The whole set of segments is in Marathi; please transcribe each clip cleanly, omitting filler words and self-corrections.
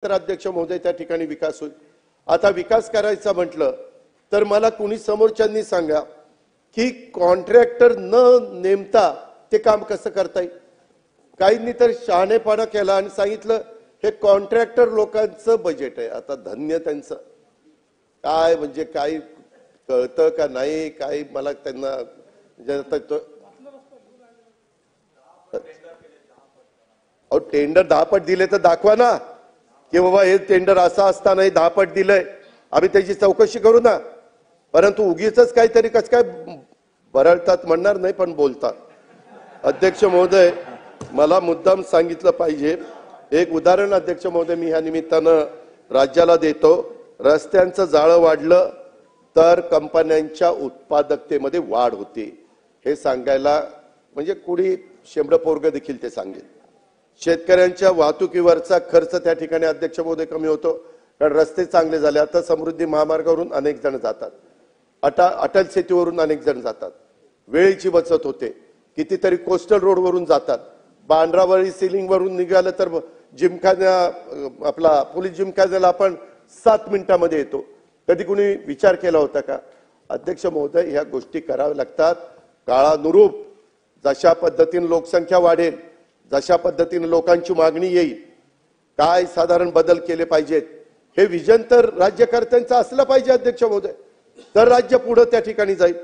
तर अध्यक्ष महोदय त्या ठिकाणी विकास होईल। आता विकास करायचा म्हटलं तर मला कुणी समोरच्यांनी सांगा की कॉन्ट्रॅक्टर न नेमता ते काम कसं करता येईल। काहींनी तर शहाणेपणा केला आणि सांगितलं हे कॉन्ट्रॅक्टर लोकांचं बजेट आहे। आता धन्य त्यांचं काय म्हणजे काय कळतं का नाही काय मला त्यांना टेंडर 10 पट दिले तर दाखवा ना की बाबा हे टेंडर असं असताना 10 पट दिलंय, आम्ही त्याची चौकशी करू ना। परंतु उगीच काहीतरी कसं काय बरळतात म्हणणार नाही पण बोलतात। अध्यक्ष महोदय मला मुद्दाम सांगितलं पाहिजे एक उदाहरण अध्यक्ष महोदय मी ह्या निमित्तानं राज्याला देतो। रस्त्यांचं जाळं वाढलं तर कंपन्यांच्या उत्पादकतेमध्ये वाढ होते हे सांगायला म्हणजे कुणी शेंबड पोरग देखील ते सांगेल। शेतकऱ्यांच्या वाहतुकीवरचा खर्च त्या ठिकाणी अध्यक्ष महोदय कमी होतो कारण रस्ते चांगले झाले। आता समृद्धी महामार्गावरून अनेक जण जातात, अटल सेतूवरून अनेक जण जातात, वेळेची बचत होते। कितीतरी कोस्टल रोडवरून जातात, बांद्रावरी सिलिंग वरून निघालं तर जिमखाना आपला पोलीस जिमखान्याला आपण 7 मिनिटांमध्ये येतो। कधी कुणी विचार केला होता का? अध्यक्ष महोदय ह्या गोष्टी कराव्या लागतात काळानुरूप। जशा पद्धतीने लोकसंख्या वाढेल, जशा पद्धतीने लोकांची मागणी येईल, काय साधारण बदल केले पाहिजेत हे विजन तर राज्यकर्त्यांचं असलं पाहिजे अध्यक्ष महोदय, तर राज्य पुढे त्या ठिकाणी जाईल।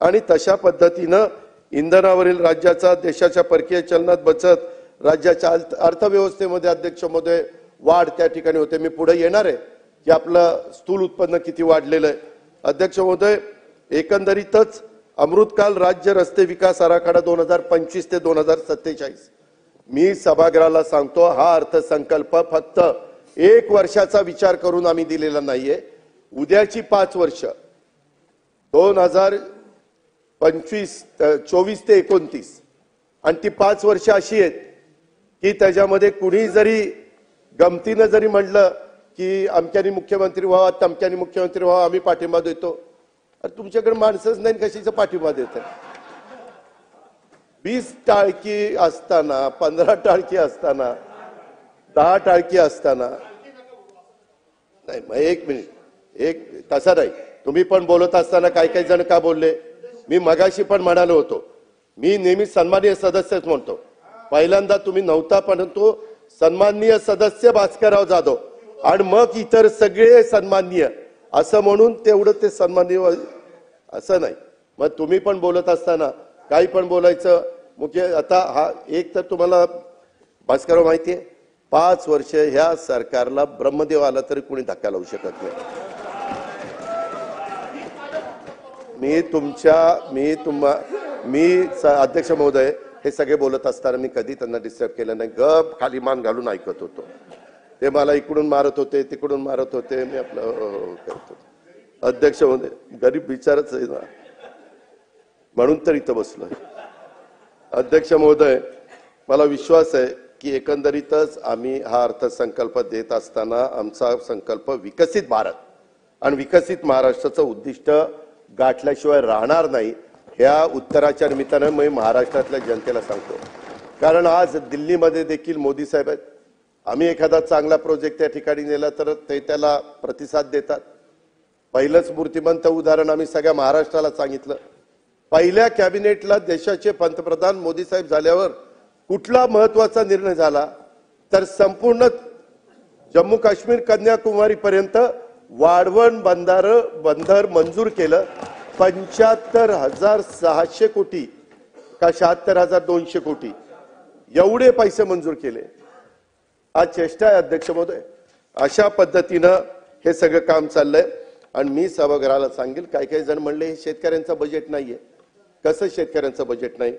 आणि तशा पद्धतीनं इंधनावरील राज्याचा देशाच्या परकीय चलनात बचत, राज्याच्या अर्थव्यवस्थेमध्ये अध्यक्ष महोदय वाढ त्या ठिकाणी होते। मी पुढे येणार आहे की आपलं स्थूल उत्पन्न किती वाढलेलं आहे। अध्यक्ष महोदय एकंदरीतच अमृतकाल राज्य रस्ते विकास आराखडा 2025 ते 2047 मी सभागृहाला सांगतो हा अर्थसंकल्प फक्त 1 वर्षाचा विचार करून आम्ही दिलेला नाहीये। उद्याची 5 वर्ष 2024 ते 29 आणि ती 5 वर्ष अशी आहेत की त्याच्यामध्ये कुणी जरी गमतीनं जरी म्हटलं की अमक्यानी मुख्यमंत्री व्हावा तमक्यानी मुख्यमंत्री व्हावा आम्ही पाठिंबा देतो, अरे तुमच्याकडे माणसंच नाही कशाचा पाठिंबा देतात। 20 टाळकी असताना 15 टाळकी असताना 10 टाळकी असताना नाही मग एक मिनिट एक तसा नाही तुम्ही पण बोलत असताना काही जण का बोलले मी मगाशी पण म्हणालो होतो मी नेहमी सन्माननीय सदस्यच म्हणतो। पहिल्यांदा तुम्ही नव्हता परंतु सन्माननीय सदस्य भास्करराव जाधव आणि मग इतर सगळे सन्माननीय असं म्हणून तेवढं ते सन्माननीय असं नाही। मग तुम्ही पण बोलत असताना काही पण बोलायचं मुख्य। आता हा एक तर तुम्हाला भास्करराव माहिती आहे 5 वर्ष ह्या सरकारला ब्रह्मदेव आला तरी कोणी धक्का लावू शकत नाही। मी अध्यक्ष महोदय हे सगळे बोलत असताना मी कधी त्यांना डिस्टर्ब केलं नाही, गप खाली मान घालून ऐकत होतो। ते मला इकडून मारत होते तिकडून मारत होते, मी आपलं करतो। अध्यक्ष महोदय गरीब विचारच आहे ना म्हणून तर इथं बसलोय। अध्यक्ष महोदय मला विश्वास आहे की एकंदरीतच आम्ही हा अर्थसंकल्प देत असताना आमचा संकल्प विकसित भारत आणि विकसित महाराष्ट्राचं उद्दिष्ट गाठल्याशिवाय राहणार नाही ह्या उत्तराच्या निमित्तानं मी महाराष्ट्रातल्या जनतेला सांगतो। कारण आज दिल्लीमध्ये देखील मोदी साहेब आहेत, आम्ही एखादा चांगला प्रोजेक्ट त्या ठिकाणी नेला तर ते त्याला प्रतिसाद देतात। पहिलंच मूर्तिमंत उदाहरण आम्ही सगळ्या महाराष्ट्राला सांगितलं। पहिल्या कॅबिनेटला देशाचे पंतप्रधान मोदी साहेब झाल्यावर कुठला महत्वाचा निर्णय झाला तर संपूर्ण जम्मू काश्मीर कन्याकुमारी पर्यंत वाढवण बंदर मंजूर केलं। 75,600 कोटी का 76,200 कोटी एवढे पैसे मंजूर केले। आज चेष्टा आहे अध्यक्ष महोदय। अशा पद्धतीनं हे सगळं काम चाललंय आणि मी सभागृहाला सांगेल काही जण म्हणले हे शेतकऱ्यांचं बजेट नाहीये। कसं शेतकऱ्यांचं बजेट नाही?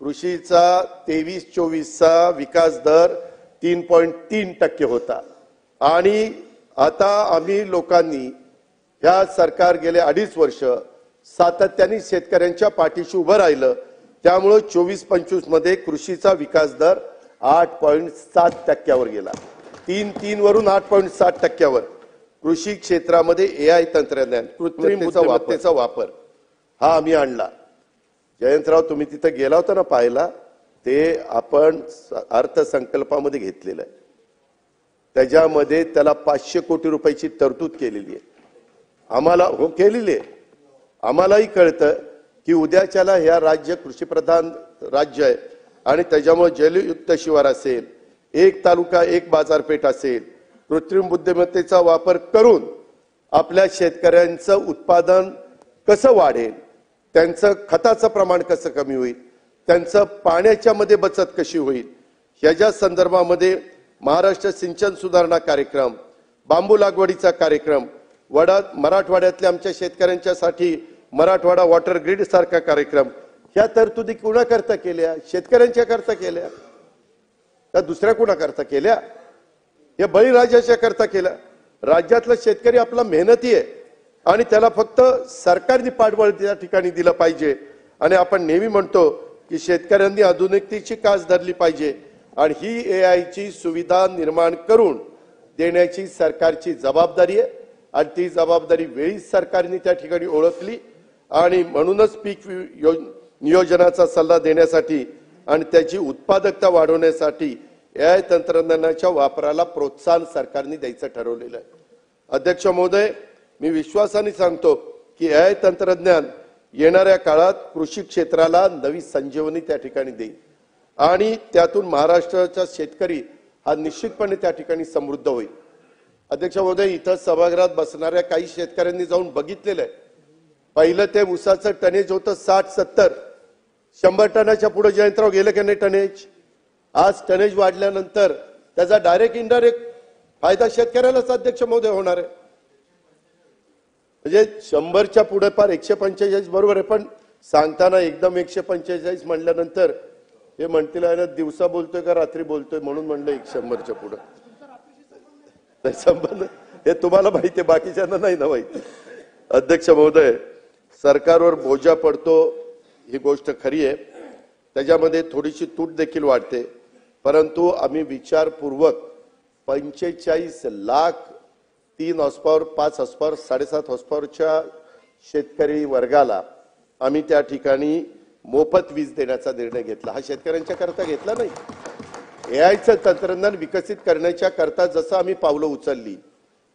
कृषीचा 23-24चा विकास दर 3.3% होता आणि आता आम्ही लोकांनी ह्या सरकार गेले 2.5 वर्ष सातत्याने शेतकऱ्यांच्या पाठीशी उभं राहिलं त्यामुळे 24-25 मध्ये कृषीचा विकास दर 8.7% गेला। 3 वरून 8.7% कृषी क्षेत्रामध्ये AI तंत्रज्ञान कृत्रिम बुद्धिमत्तेचा वापर हा आम्ही आणला। जयंतराव तुम्ही तिथे गेला होता ना पाहायला, ते आपण अर्थसंकल्पामध्ये घेतलेलं आहे। त्याच्यामध्ये त्याला 500 कोटी रुपयाची तरतूद केलेली आहे. आम्हाला हो केलेली आहे. आम्हालाही कळतं की उद्याच्याला ह्या राज्य कृषीप्रधान राज्य आहे आणि त्याच्यामुळे जलयुक्त शिवार असेल, एक तालुका एक बाजारपेठ असेल, कृत्रिम बुद्धिमत्तेचा वापर करून आपल्या शेतकऱ्यांचं उत्पादन कसं वाढेल, त्यांचं खताचं प्रमाण कसं कमी होईल, त्यांचं पाण्याच्या मध्ये बचत कशी होईल, ह्याच्या संदर्भामध्ये महाराष्ट्र सिंचन सुधारणा कार्यक्रम, बांबू लागवडीचा कार्यक्रम, मराठवाड्यातल्या आमच्या शेतकऱ्यांच्यासाठी मराठवाडा वॉटर ग्रीड सारखा कार्यक्रम, ह्या तरतुदी कुणाकरता केल्या? शेतकऱ्यांच्या करता केल्या का दुसऱ्या कुणाकरता केल्या? या बळीराजाच्या करता केल्या. राज्यातला शेतकरी आपला मेहनती आहे आणि त्याला फक्त सरकारने पाठबळ त्या ठिकाणी दिलं पाहिजे. आणि आपण नेहमी म्हणतो की शेतकऱ्यांनी आधुनिकतेची कास धरली पाहिजे आणि ही AI ची सुविधा निर्माण करून देण्याची सरकारची जबाबदारी आहे आणि ती जबाबदारी वेळीच सरकारने त्या ठिकाणी ओळखली आणि म्हणूनच पीक नियोजनाचा सल्ला देण्यासाठी आणि त्याची उत्पादकता वाढवण्यासाठी AI तंत्रज्ञानाच्या वापराला प्रोत्साहन सरकारने द्यायचं ठरवलेलं आहे. अध्यक्ष महोदय, मी विश्वासाने सांगतो की AI तंत्रज्ञान येणाऱ्या काळात कृषी क्षेत्राला नवी संजीवनी त्या ठिकाणी देईल आणि त्यातून महाराष्ट्राचा शेतकरी हा निश्चितपणे त्या ठिकाणी समृद्ध होईल. अध्यक्ष महोदय, इथं सभागृहात बसणाऱ्या काही शेतकऱ्यांनी जाऊन बघितलेलं आहे. पहिलं ते ऊसाचं टनेज होतं 60-70, 100 टनाच्या पुढे जयंतराव गेलं की नाही टनेज. आज टनेज वाढल्यानंतर त्याचा डायरेक्ट इनडायरेक्ट फायदा शेतकऱ्यालाच अध्यक्ष महोदय होणार आहे. म्हणजे 100च्या पुढे पार 145 बरोबर आहे, पण सांगताना एकदम 145 म्हणल्यानंतर हे म्हणतील आहे ना दिवसा बोलतोय का रात्री बोलतोय म्हणून म्हणलं 100च्या पुढे संबंध हे तुम्हाला माहिती आहे, बाकीच्यांना नाही ना माहिती. अध्यक्ष महोदय, सरकारवर बोजा पडतो ही गोष्ट खरी आहे, त्याच्यामध्ये थोडीशी तूट देखील वाढते, परंतु आम्ही विचारपूर्वक 45 लाख 3 हॉर्सपॉवर 5 हॉर्सपॉवर 7.5 हॉर्सपॉवरच्या शेतकरी वर्गाला आम्ही त्या ठिकाणी मोफत वीज देण्याचा निर्णय घेतला. हा शेतकऱ्यांच्या करता घेतला नाही. AIचं तंत्रज्ञान विकसित करण्याच्या करता जसं आम्ही पावलं उचलली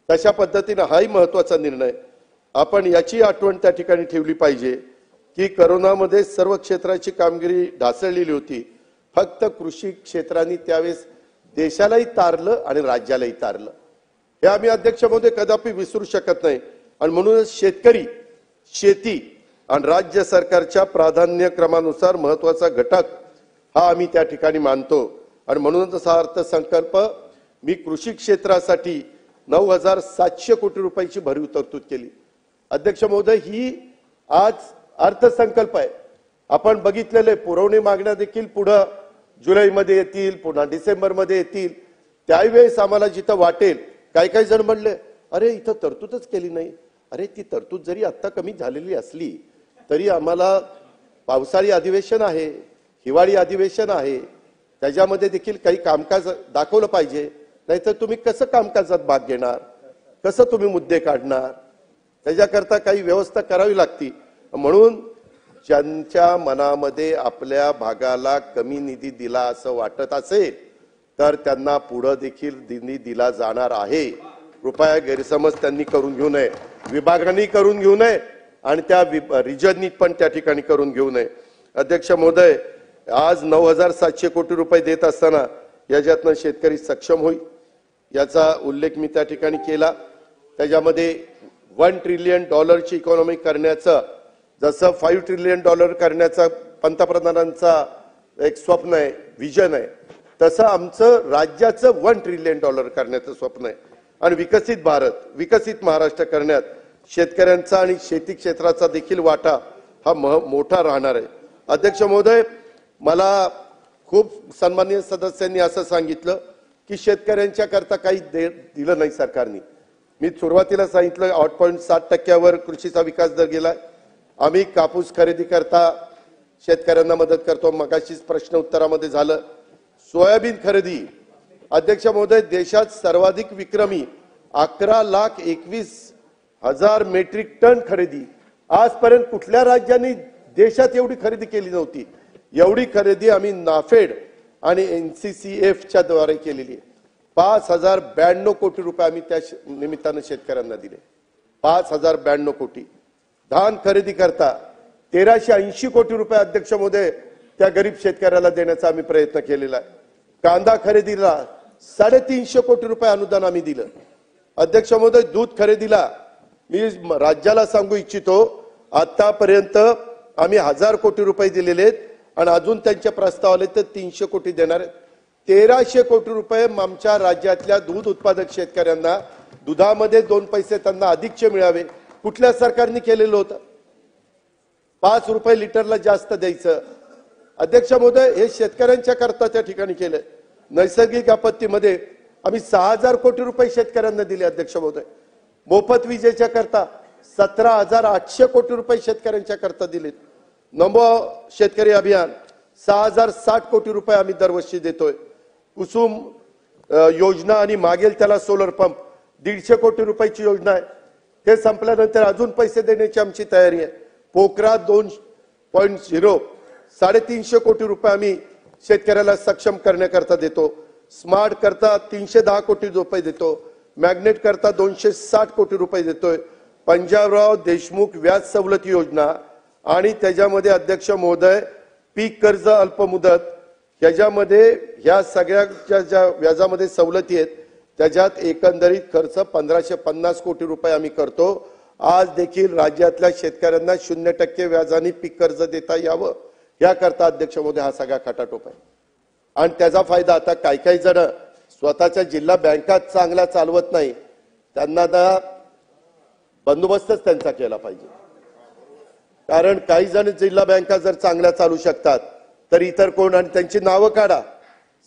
तशा पद्धतीने हाही महत्वाचा निर्णय. आपण याची आठवण त्या ठिकाणी ठेवली पाहिजे की कोरोनामध्ये सर्व क्षेत्राची कामगिरी ढासळलेली होती, फक्त कृषी क्षेत्राने त्यावेळेस देशालाही तारलं आणि राज्यालाही तारलं. हे आम्ही अध्यक्ष महोदय कदापि विसरू शकत नाही आणि म्हणूनच शेतकरी, शेती आणि राज्य सरकारच्या प्राधान्यक्रमानुसार महत्वाचा घटक हा आम्ही त्या ठिकाणी मानतो आणि म्हणूनच हा अर्थसंकल्प मी कृषी क्षेत्रासाठी 9,700 कोटी रुपयाची भरीव तरतूद केली. अध्यक्ष महोदय, ही आज अर्थसंकल्प आहे. आपण बघितलेले पुरवणी मागण्या देखील पुढे जुलैमध्ये येतील, पुन्हा डिसेंबरमध्ये येतील. त्यावेळेस आम्हाला जिथं वाटेल, काही जण म्हणले अरे इथं तरतूदच केली नाही. अरे ती तरतूद जरी आता कमी झालेली असली तरी आम्हाला पावसाळी अधिवेशन आहे, हिवाळी अधिवेशन आहे, त्याच्यामध्ये देखील काही कामकाज दाखवलं पाहिजे. नाहीतर तुम्ही कसं कामकाजात भाग घेणार, कसं तुम्ही मुद्दे काढणार, त्याच्याकरता काही व्यवस्था करावी लागती. म्हणून ज्यांच्या मनामध्ये आपल्या भागाला कमी निधी दिला असं वाटत असेल तर त्यांना पुढे देखील निधी दिला जाणार आहे. कृपया गैरसमज त्यांनी करून घेऊ नये, विभागांनी करून घेऊ नये आणि त्या रिजननी पण त्या ठिकाणी करून घेऊ नये. अध्यक्ष महोदय, आज 9,700 कोटी रुपये देत असताना याच्यातनं शेतकरी सक्षम होईल याचा उल्लेख मी त्या ठिकाणी केला. त्याच्यामध्ये $1 ट्रिलियन इकॉनॉमी करण्याचं, जसं $5 ट्रिलियन करण्याचा पंतप्रधानांचा एक स्वप्न आहे, विजन आहे, तसं आमचं राज्याचं $1 ट्रिलियन करण्याचं स्वप्न आहे आणि विकसित भारत, विकसित महाराष्ट्र करण्यात शेतकऱ्यांचा आणि शेती क्षेत्राचा देखील वाटा हा मोठा राहणार आहे. अध्यक्ष महोदय, मला खूप सन्माननीय सदस्यांनी असं सांगितलं की शेतकऱ्यांच्या करता काही दिलं नाही सरकारने. मी सुरुवातीला सांगितलं 8.7% कृषीचा विकास दर गेलाय. आम्ही कापूस खरेदी करता शेतकऱ्यांना मदत करतो, मगाशीच प्रश्न उत्तरामध्ये झालं. सोयाबीन खरेदी, अध्यक्ष महोदय, देशात सर्वाधिक विक्रमी 11,21,000 मेट्रिक टन खरेदी. आजपर्यंत कुठल्या राज्यांनी देशात एवढी खरेदी केली नव्हती. एवढी खरेदी आम्ही नाफेड आणि NCCF च्या द्वारे केलेली आहे. 5092 कोटी रुपये आम्ही त्या निमित्तानं शेतकऱ्यांना दिले. 5092 कोटी. धान खरेदी करता 1380 कोटी रुपये अध्यक्ष महोदय त्या गरीब शेतकऱ्याला देण्याचा आम्ही प्रयत्न केलेला आहे. कांदा खरेदीला 350 कोटी रुपये अनुदान आम्ही दिलं. अध्यक्ष महोदय दूध खरेदीला मी राज्याला सांगू इच्छितो, आतापर्यंत आम्ही 1000 कोटी रुपये दिलेले आहेत आणि अजून त्यांचे प्रस्ताव आले तर 300 कोटी देणार आहेत. 1300 कोटी रुपये आमच्या राज्यातल्या दूध उत्पादक शेतकऱ्यांना दुधामध्ये 2 पैसे त्यांना अधिकचे मिळावे कुठल्या सरकारने केलेलं होतं? 5 रुपये लिटरला जास्त द्यायचं. अध्यक्ष महोदय हे शेतकऱ्यांच्या करता त्या ठिकाणी केलं. नैसर्गिक आपत्तीमध्ये आम्ही 6000 कोटी रुपये शेतकऱ्यांना दिले. अध्यक्ष महोदय मोफत विजेच्या करता 17800 कोटी रुपये शेतकऱ्यांच्या करता दिलेत. नमो शेतकरी अभियान 6060 कोटी रुपये आम्ही दरवर्षी देतोय. कुसुम योजना आणि मागेल त्याला सोलर पंप 150 कोटी रुपयाची योजना आहे. ते संपल्यानंतर अजून पैसे देण्याची आमची तयारी आहे. पोखरा 2.0 350 कोटी रुपये आम्ही शेतकऱ्याला सक्षम करण्याकरता देतो. स्मार्ट करता 310 कोटी रुपये देतो. मॅग्नेट करता 260 कोटी रुपये देतोय. पंजाबराव देशमुख व्याज सवलती योजना आणि त्याच्यामध्ये अध्यक्ष महोदय पीक कर्ज अल्पमुदत ह्याच्यामध्ये ह्या सगळ्या ज्या व्याजामध्ये सवलती आहेत त्याच्यात एकंदरीत खर्च 1550 कोटी रुपये आम्ही करतो. आज देखील राज्यातल्या शेतकऱ्यांना 0% व्याजाने पीक कर्ज देता यावं याकरता अध्यक्ष महोदय हा सगळा खटाटोप आहे. आणि त्याचा फायदा आता काही जण स्वतःच्या जिल्हा बँका चांगल्या चालवत नाही त्यांना बंदोबस्तच त्यांचा केला पाहिजे. कारण काही जण जिल्हा बँका जर चांगल्या चालू शकतात तर इतर कोण आणि त्यांची नावं काढा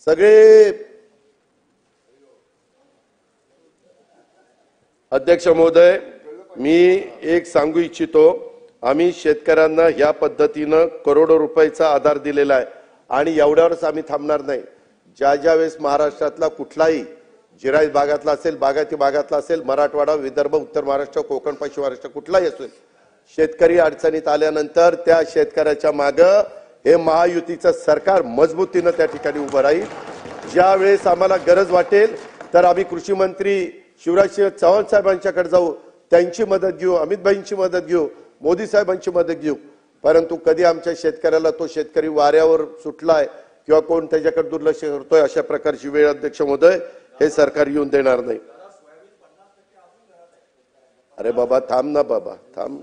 सगळे. अध्यक्ष महोदय मी एक सांगू इच्छितो, आम्ही शेतकऱ्यांना ह्या पद्धतीनं करोडो रुपयाचा आधार दिलेला आहे आणि एवढ्यावरच आम्ही थांबणार नाही. ज्या वेळेस महाराष्ट्रातला कुठलाही जिरायत भागातला असेल, बागायती भागातला असेल, मराठवाडा, विदर्भ, उत्तर महाराष्ट्र, कोकण, पश्चिम महाराष्ट्र कुठलाही असेल, शेतकरी अडचणीत आल्यानंतर त्या शेतकऱ्याच्या मागं हे महायुतीचं सरकार मजबूतीनं त्या ठिकाणी उभं राहील. ज्या वेळेस आम्हाला गरज वाटेल तर आम्ही कृषी मंत्री शिवराज चव्हाण साहेबांच्याकडे जाऊ, त्यांची मदत घेऊ, अमित भाईंची मदत घेऊ, मोदी साहेबांची मदत घेऊ. परंतु कधी आमच्या शेतकऱ्याला तो शेतकरी वाऱ्यावर सुटलाय किंवा कोण त्याच्याकडे दुर्लक्ष करतोय अशा प्रकारची वेळ अध्यक्ष महोदय हे सरकार येऊन देणार नाही. अरे बाबा थांब ना बाबा थांब.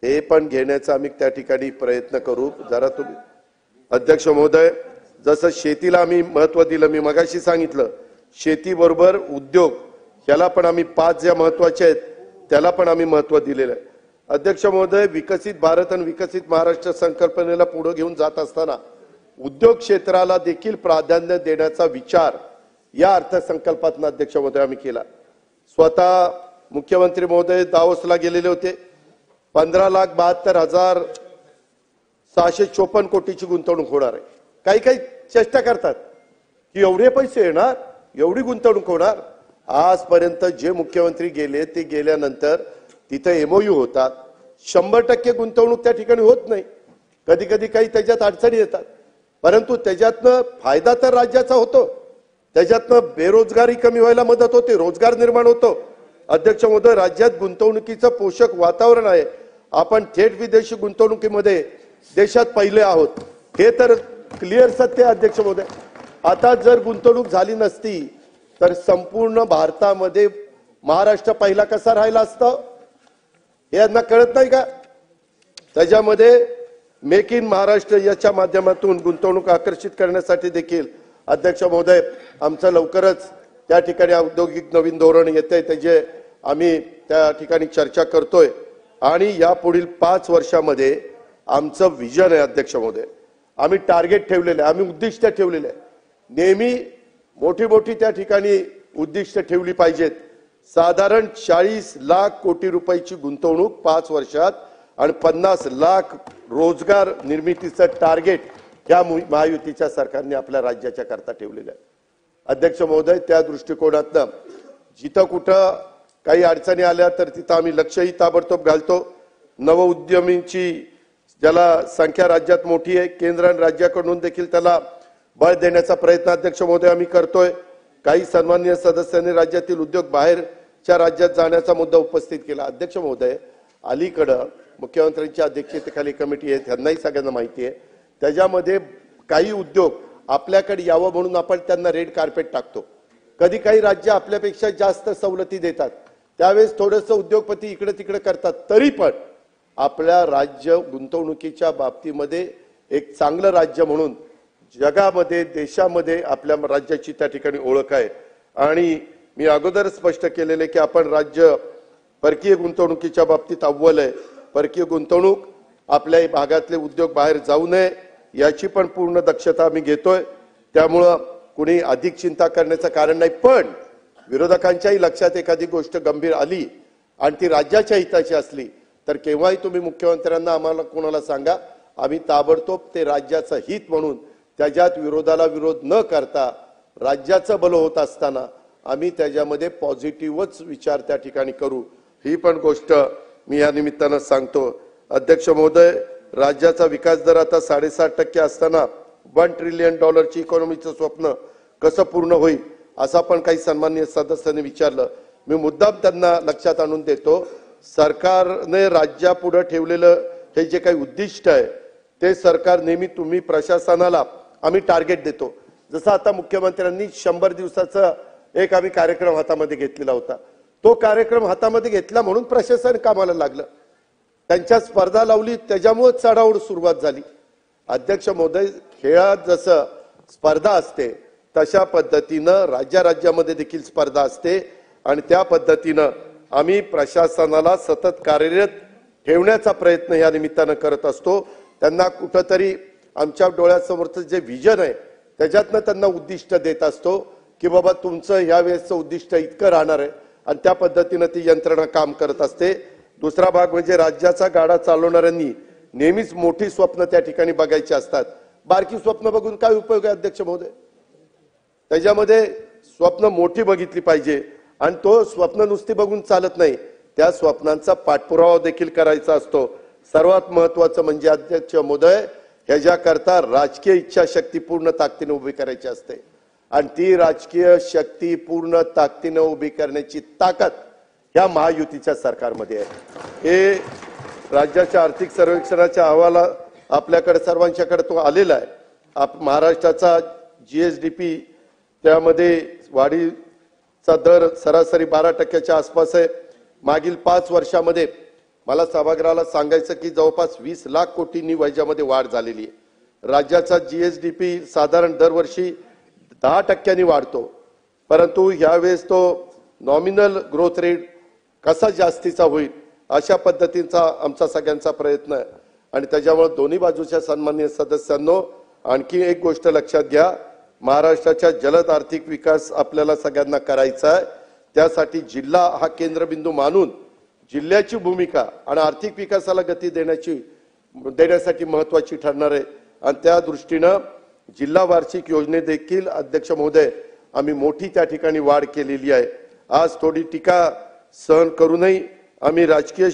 हे पण घेण्याचा आम्ही त्या ठिकाणी प्रयत्न करू. जरा तुम्ही अध्यक्ष महोदय जसं शेतीला आम्ही महत्व दिलं, मी मगाशी सांगितलं शेतीबरोबर उद्योग याला पण आम्ही 5 ज्या महत्वाचे आहेत त्याला पण आम्ही महत्व दिलेलं आहे. अध्यक्ष महोदय विकसित भारत आणि विकसित महाराष्ट्र संकल्पनेला पुढे घेऊन जात असताना उद्योग क्षेत्राला देखील प्राधान्य देण्याचा विचार या अर्थसंकल्पातून अध्यक्ष महोदय आम्ही केला. स्वतः मुख्यमंत्री महोदय दावोसला गेलेले होते. 15,72,654 कोटीची गुंतवणूक होणार आहे. काही चेष्टा करतात की एवढे पैसे येणार, एवढी गुंतवणूक होणार. आजपर्यंत जे मुख्यमंत्री गेले ते गेल्यानंतर तिथे एमओयू होतात. 100% गुंतवणूक त्या ठिकाणी होत नाही. कधी कधी काही त्याच्यात अडचणी येतात, परंतु त्याच्यातनं फायदा तर राज्याचा होतो. त्याच्यातनं बेरोजगारी कमी व्हायला मदत होते, रोजगार निर्माण होतो. अध्यक्ष महोदय राज्यात गुंतवणुकीचं पोषक वातावरण आहे. आपण थेट विदेशी गुंतवणुकीमध्ये देशात पहिले आहोत, हे तर क्लिअर सत्य आहे. अध्यक्ष महोदय आता जर गुंतवणूक झाली नसती तर संपूर्ण भारतामध्ये महाराष्ट्र पहिला कसा राहिला असता हे यांना कळत नाही का? त्याच्यामध्ये मेक इन महाराष्ट्र याच्या माध्यमातून गुंतवणूक आकर्षित करण्यासाठी देखील अध्यक्ष महोदय आमचं लवकरच त्या ठिकाणी औद्योगिक नवीन धोरण येते, त्याचे आम्ही त्या ठिकाणी चर्चा करतोय आणि या पुढील 5 वर्षामध्ये आमचं विजन आहे. अध्यक्ष महोदय आम्ही टार्गेट ठेवलेले आहे, आम्ही उद्दिष्ट ठेवलेले आहे. नेहमी मोठी त्या ठिकाणी उद्दिष्ट ठेवली पाहिजेत. साधारण 40 लाख कोटी रुपयाची गुंतवणूक 5 वर्षात आणि 50 लाख रोजगार निर्मितीचं टार्गेट या महायुतीच्या सरकारने आपल्या राज्याच्या करता ठेवलेलं आहे. अध्यक्ष महोदय त्या दृष्टिकोनातनं जिथं कुठं काही अडचणी आल्या तर तिथं आम्ही लक्षही ताबडतोब घालतो. नवउद्यमींची ज्याला संख्या राज्यात मोठी आहे, केंद्र आणि राज्याकडून देखील त्याला बळ देण्याचा प्रयत्न अध्यक्ष महोदय आम्ही करतोय। काही सन्माननीय सदस्यांनी राज्यातील उद्योग बाहेरच्या राज्यात जाण्याचा मुद्दा उपस्थित केला। अध्यक्ष महोदय, अलीकडे मुख्यमंत्र्यांच्या अध्यक्षतेखाली कमिटी आहे, त्यांनाही सगळ्यांना माहिती आहे, त्याच्यामध्ये काही उद्योग आपल्याकडे यावं म्हणून आपण त्यांना रेड कार्पेट टाकतो। कधी काही राज्य आपल्यापेक्षा जास्त सवलती देतात, त्यावेळेस थोडंसं उद्योगपती इकडे तिकडे करतात, तरी पण आपल्या राज्य गुंतवणुकीच्या बाबतीमध्ये एक चांगलं राज्य म्हणून जगामध्ये देशामध्ये आपल्या राज्याची त्या ठिकाणी ओळख आहे। आणि मी अगोदर स्पष्ट केलेले की आपण राज्य परकीय गुंतवणुकीच्या बाबतीत अव्वल आहे। परकीय गुंतवणूक आपल्या भागातले उद्योग बाहेर जाऊ नये याची पण पूर्ण दक्षता आम्ही घेतोय। त्यामुळे कुणी अधिक चिंता करण्याचं कारण नाही, पण विरोधकांच्याही लक्षात एखादी गोष्ट गंभीर आली आणि ती राज्याच्या हिताची असली तर केव्हाही तुम्ही मुख्यमंत्र्यांना आम्हाला कोणाला सांगा, आम्ही ताबडतोब ते राज्याचं हित म्हणून त्याच्यात विरोधाला विरोध न करता राज्याचं भलं होत असताना आम्ही त्याच्यामध्ये पॉझिटिव्हच विचार त्या ठिकाणी करू, ही पण गोष्ट मी या निमित्तानं सांगतो। अध्यक्ष महोदय, राज्याचा विकास दर आता 7.5% असताना $1 ट्रिलियन इकॉनॉमीचं स्वप्न कसं पूर्ण होईल असा पण काही सन्माननीय सदस्यांनी विचारलं। मी मुद्दाम त्यांना लक्षात आणून देतो, सरकारने राज्यापुढे ठेवलेलं हे जे काही उद्दिष्ट आहे ते सरकार नेहमी तुम्ही प्रशासनाला आम्ही टार्गेट देतो। जसं आता मुख्यमंत्र्यांनी 100 दिवसाचा एक आम्ही कार्यक्रम हातामध्ये घेतलेला होता, तो कार्यक्रम हातामध्ये घेतला म्हणून प्रशासन कामाला लागलं, त्यांच्या स्पर्धा लावली, त्याच्यामुळे चढाओढ सुरुवात झाली। अध्यक्ष महोदय, खेळात जसं स्पर्धा असते तशा पद्धतीनं राज्यामध्ये देखील स्पर्धा असते आणि त्या पद्धतीनं आम्ही प्रशासनाला सतत कार्यरत ठेवण्याचा प्रयत्न या निमित्तानं करत असतो। त्यांना कुठंतरी आमच्या डोळ्यासमोरचं जे विजन आहे त्याच्यातनं त्यांना उद्दिष्ट देत असतो की बाबा तुमचं ह्या वेळेचं उद्दिष्ट इतकं राहणार आहे आणि त्या पद्धतीनं ती यंत्रणा काम करत असते। दुसरा भाग म्हणजे राज्याचा गाडा चालवणाऱ्यांनी नेहमीच मोठी स्वप्न त्या ठिकाणी बघायची असतात, बारकी स्वप्न बघून काय उपयोग आहे अध्यक्ष महोदय? त्याच्यामध्ये स्वप्न मोठी बघितली पाहिजे आणि तो स्वप्न नुसती बघून चालत नाही, त्या स्वप्नांचा पाठपुरावा देखील करायचा असतो। सर्वात महत्त्वाचं म्हणजे अध्यक्ष महोदय, ह्याच्याकरता राजकीय इच्छाशक्ती पूर्ण ताकदीने उभी करायची असते आणि ती राजकीय शक्ती पूर्ण ताकदीने उभी करण्याची ताकद ह्या महायुतीच्या सरकारमध्ये आहे। हे राज्याच्या आर्थिक सर्वेक्षणाच्या अहवाला आपल्याकडे सर्वांच्याकडे तो आलेला आहे। महाराष्ट्राचा GSDP त्यामध्ये वाढीचा दर सरासरी 12% आसपास आहे। मागील 5 वर्षामध्ये मला सभागृहाला सांगायचं की जवळपास 20 लाख कोटींनी व्याजामध्ये वाढ झालेली आहे। राज्याचा GSDP साधारण दरवर्षी 10% वाढतो, परंतु यावेळेस तो नॉमिनल ग्रोथ रेट कसा जास्तीचा होईल अशा पद्धतीचा आमचा सगळ्यांचा प्रयत्न आहे। आणि त्याच्यामुळे दोन्ही बाजूच्या सन्माननीय सदस्यांनो आणखी एक गोष्ट लक्षात घ्या, महाराष्ट्राच्या जलद आर्थिक विकास आपल्याला सगळ्यांना करायचा आहे। त्यासाठी जिल्हा हा केंद्रबिंदू मानून जिल्ह्याची भूमिका आणि आर्थिक विकासाला गती देण्यासाठी महत्त्वाची ठरणार आहे आणि त्या दृष्टीनं जिल्हा वार्षिक योजने देखील अध्यक्ष महोदय आम्ही मोठी त्या ठिकाणी वाढ केलेली आहे। आज थोडी टीका सहन करूनही आम्ही राजकीय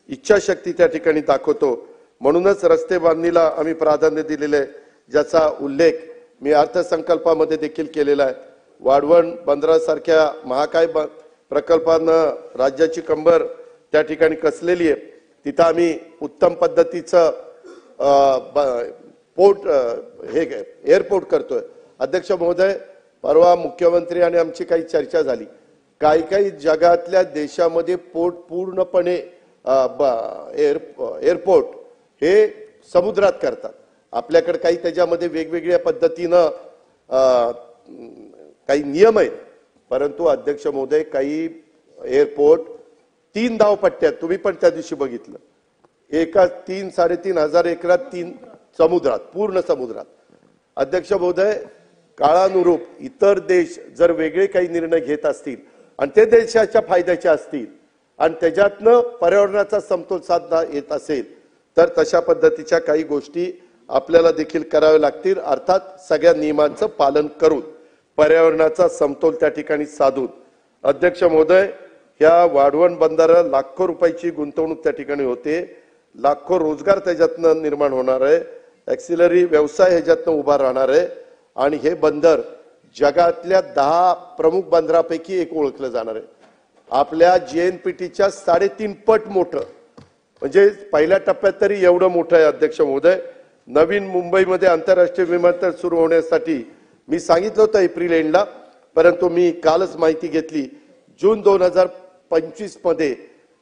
इच्छाशक्ती त्या ठिकाणी दाखवतो, म्हणूनच रस्ते बांधणीला आम्ही प्राधान्य दिलेले आहे, ज्याचा उल्लेख मी अर्थसंकल्पामध्ये देखील केलेला आहे। वाढवण बंदरासारख्या महाकाय प्रकल्पांना राज्याची कंबर त्या ठिकाणी कसलेली आहे, तिथं आम्ही उत्तम पद्धतीचं एअरपोर्ट करतोय। अध्यक्ष महोदय, परवा मुख्यमंत्री आणि आमची काही चर्चा झाली, काही जगातल्या देशामध्ये पोर्ट पूर्णपणे एअरपोर्ट हे समुद्रात करतात, आपल्याकडे काही त्याच्यामध्ये वेगवेगळ्या पद्धतीनं काही नियम आहेत, परंतु अध्यक्ष महोदय काही एअरपोर्ट 3 धावपट्ट्यात तुम्ही पण त्या दिवशी बघितलं, एका 3-3.5 हजार एकरात 3 समुद्रात, पूर्ण समुद्रात। अध्यक्ष महोदय, काळानुरूप इतर देश जर वेगळे काही निर्णय घेत असतील आणि ते देशाच्या फायद्याचे असतील आणि त्याच्यातनं पर्यावरणाचा समतोल साधता येत असेल तर तशा पद्धतीच्या काही गोष्टी आपल्याला देखील कराव्या लागतील, अर्थात सगळ्या नियमांचं पालन करून पर्यावरणाचा समतोल त्या ठिकाणी साधून। अध्यक्ष महोदय, ह्या वाढवण बंदराला लाखो रुपयाची गुंतवणूक त्या ठिकाणी होते, लाखो रोजगार त्याच्यातनं निर्माण होणार आहे, ॲक्सिलरी व्यवसाय ह्याच्यातनं उभा राहणार आहे आणि हे बंदर जगातल्या 10 प्रमुख बंदरापैकी एक ओळखलं जाणार आहे. आपल्या JNPTच्या 3.5 पट मोठं, म्हणजे पहिल्या टप्प्यात तरी एवढं मोठं आहे. अध्यक्ष महोदय, नवीन मुंबईमध्ये आंतरराष्ट्रीय विमानतळ सुरू होण्यासाठी मी सांगितलं होतं एप्रिल एंडला, परंतु मी कालच माहिती घेतली जून 2025 मध्ये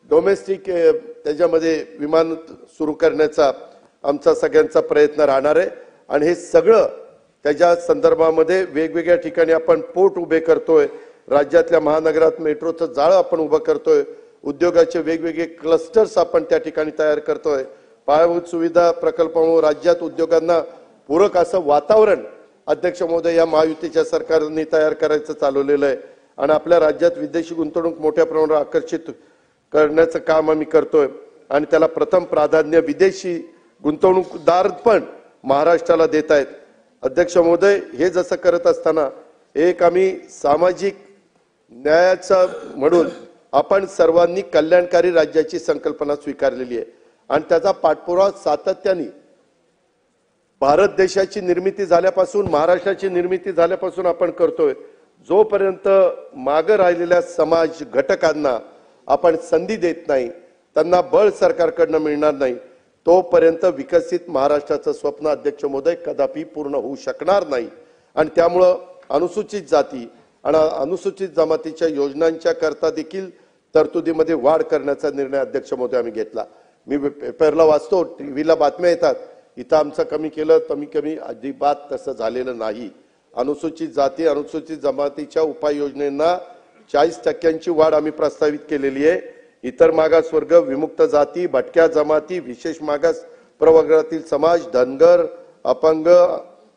डोमेस्टिक त्याच्यामध्ये विमान सुरू करण्याचा आमचा सगळ्यांचा प्रयत्न राहणार आहे. आणि हे सगळं त्याच्या संदर्भामध्ये वेगवेगळ्या ठिकाणी आपण पोर्ट उभे करतोय, राज्यातल्या महानगरात मेट्रोचं जाळं आपण उभं करतोय, उद्योगाचे वेगवेगळे क्लस्टर्स आपण त्या ठिकाणी तयार करतोय. पायाभूत सुविधा प्रकल्पामुळे राज्यात उद्योगांना पूरक असं वातावरण अध्यक्ष महोदय या महायुतीच्या सरकारने तयार करायचं चालवलेलं आहे. आणि आपल्या राज्यात विदेशी गुंतवणूक मोठ्या प्रमाणावर आकर्षित करण्याचं काम आम्ही करतोय आणि त्याला प्रथम प्राधान्य विदेशी गुंतवणूकदार पण महाराष्ट्राला देत आहेत. अध्यक्ष महोदय, हे जसं करत असताना एक आम्ही सामाजिक न्यायाचा म्हणून आपण सर्वांनी कल्याणकारी राज्याची संकल्पना स्वीकारलेली आहे आणि त्याचा पाठपुरावा सातत्याने भारत देशाची निर्मिती झाल्यापासून, महाराष्ट्राची निर्मिती झाल्यापासून आपण करतोय. जोपर्यंत मागे राहिलेल्या समाज घटकांना आपण संधी देत नाही, त्यांना बळ सरकारकडनं मिळणार नाही, तोपर्यंत विकसित महाराष्ट्राचं स्वप्न अध्यक्ष महोदय कदापि पूर्ण होऊ शकणार नाही. आणि त्यामुळं अनुसूचित जाती आणि अनुसूचित जमातीच्या योजनांच्या करता देखील तरतुदीमध्ये वाढ करण्याचा निर्णय अध्यक्ष महोदय आम्ही घेतला. मी पेपरला वाचतो, टीव्हीला बातम्या येतात, इथं आमचं कमी केलं, कमी अजिबात तसं झालेलं नाही. अनुसूचित जाती अनुसूचित जमातीच्या उपाययोजनेंना 40% वाढ आम्ही प्रस्तावित केलेली आहे. इतर मागासवर्ग, विमुक्त जाती, भटक्या जमाती, विशेष मागास प्रवर्गातील समाज, धनगर, अपंग,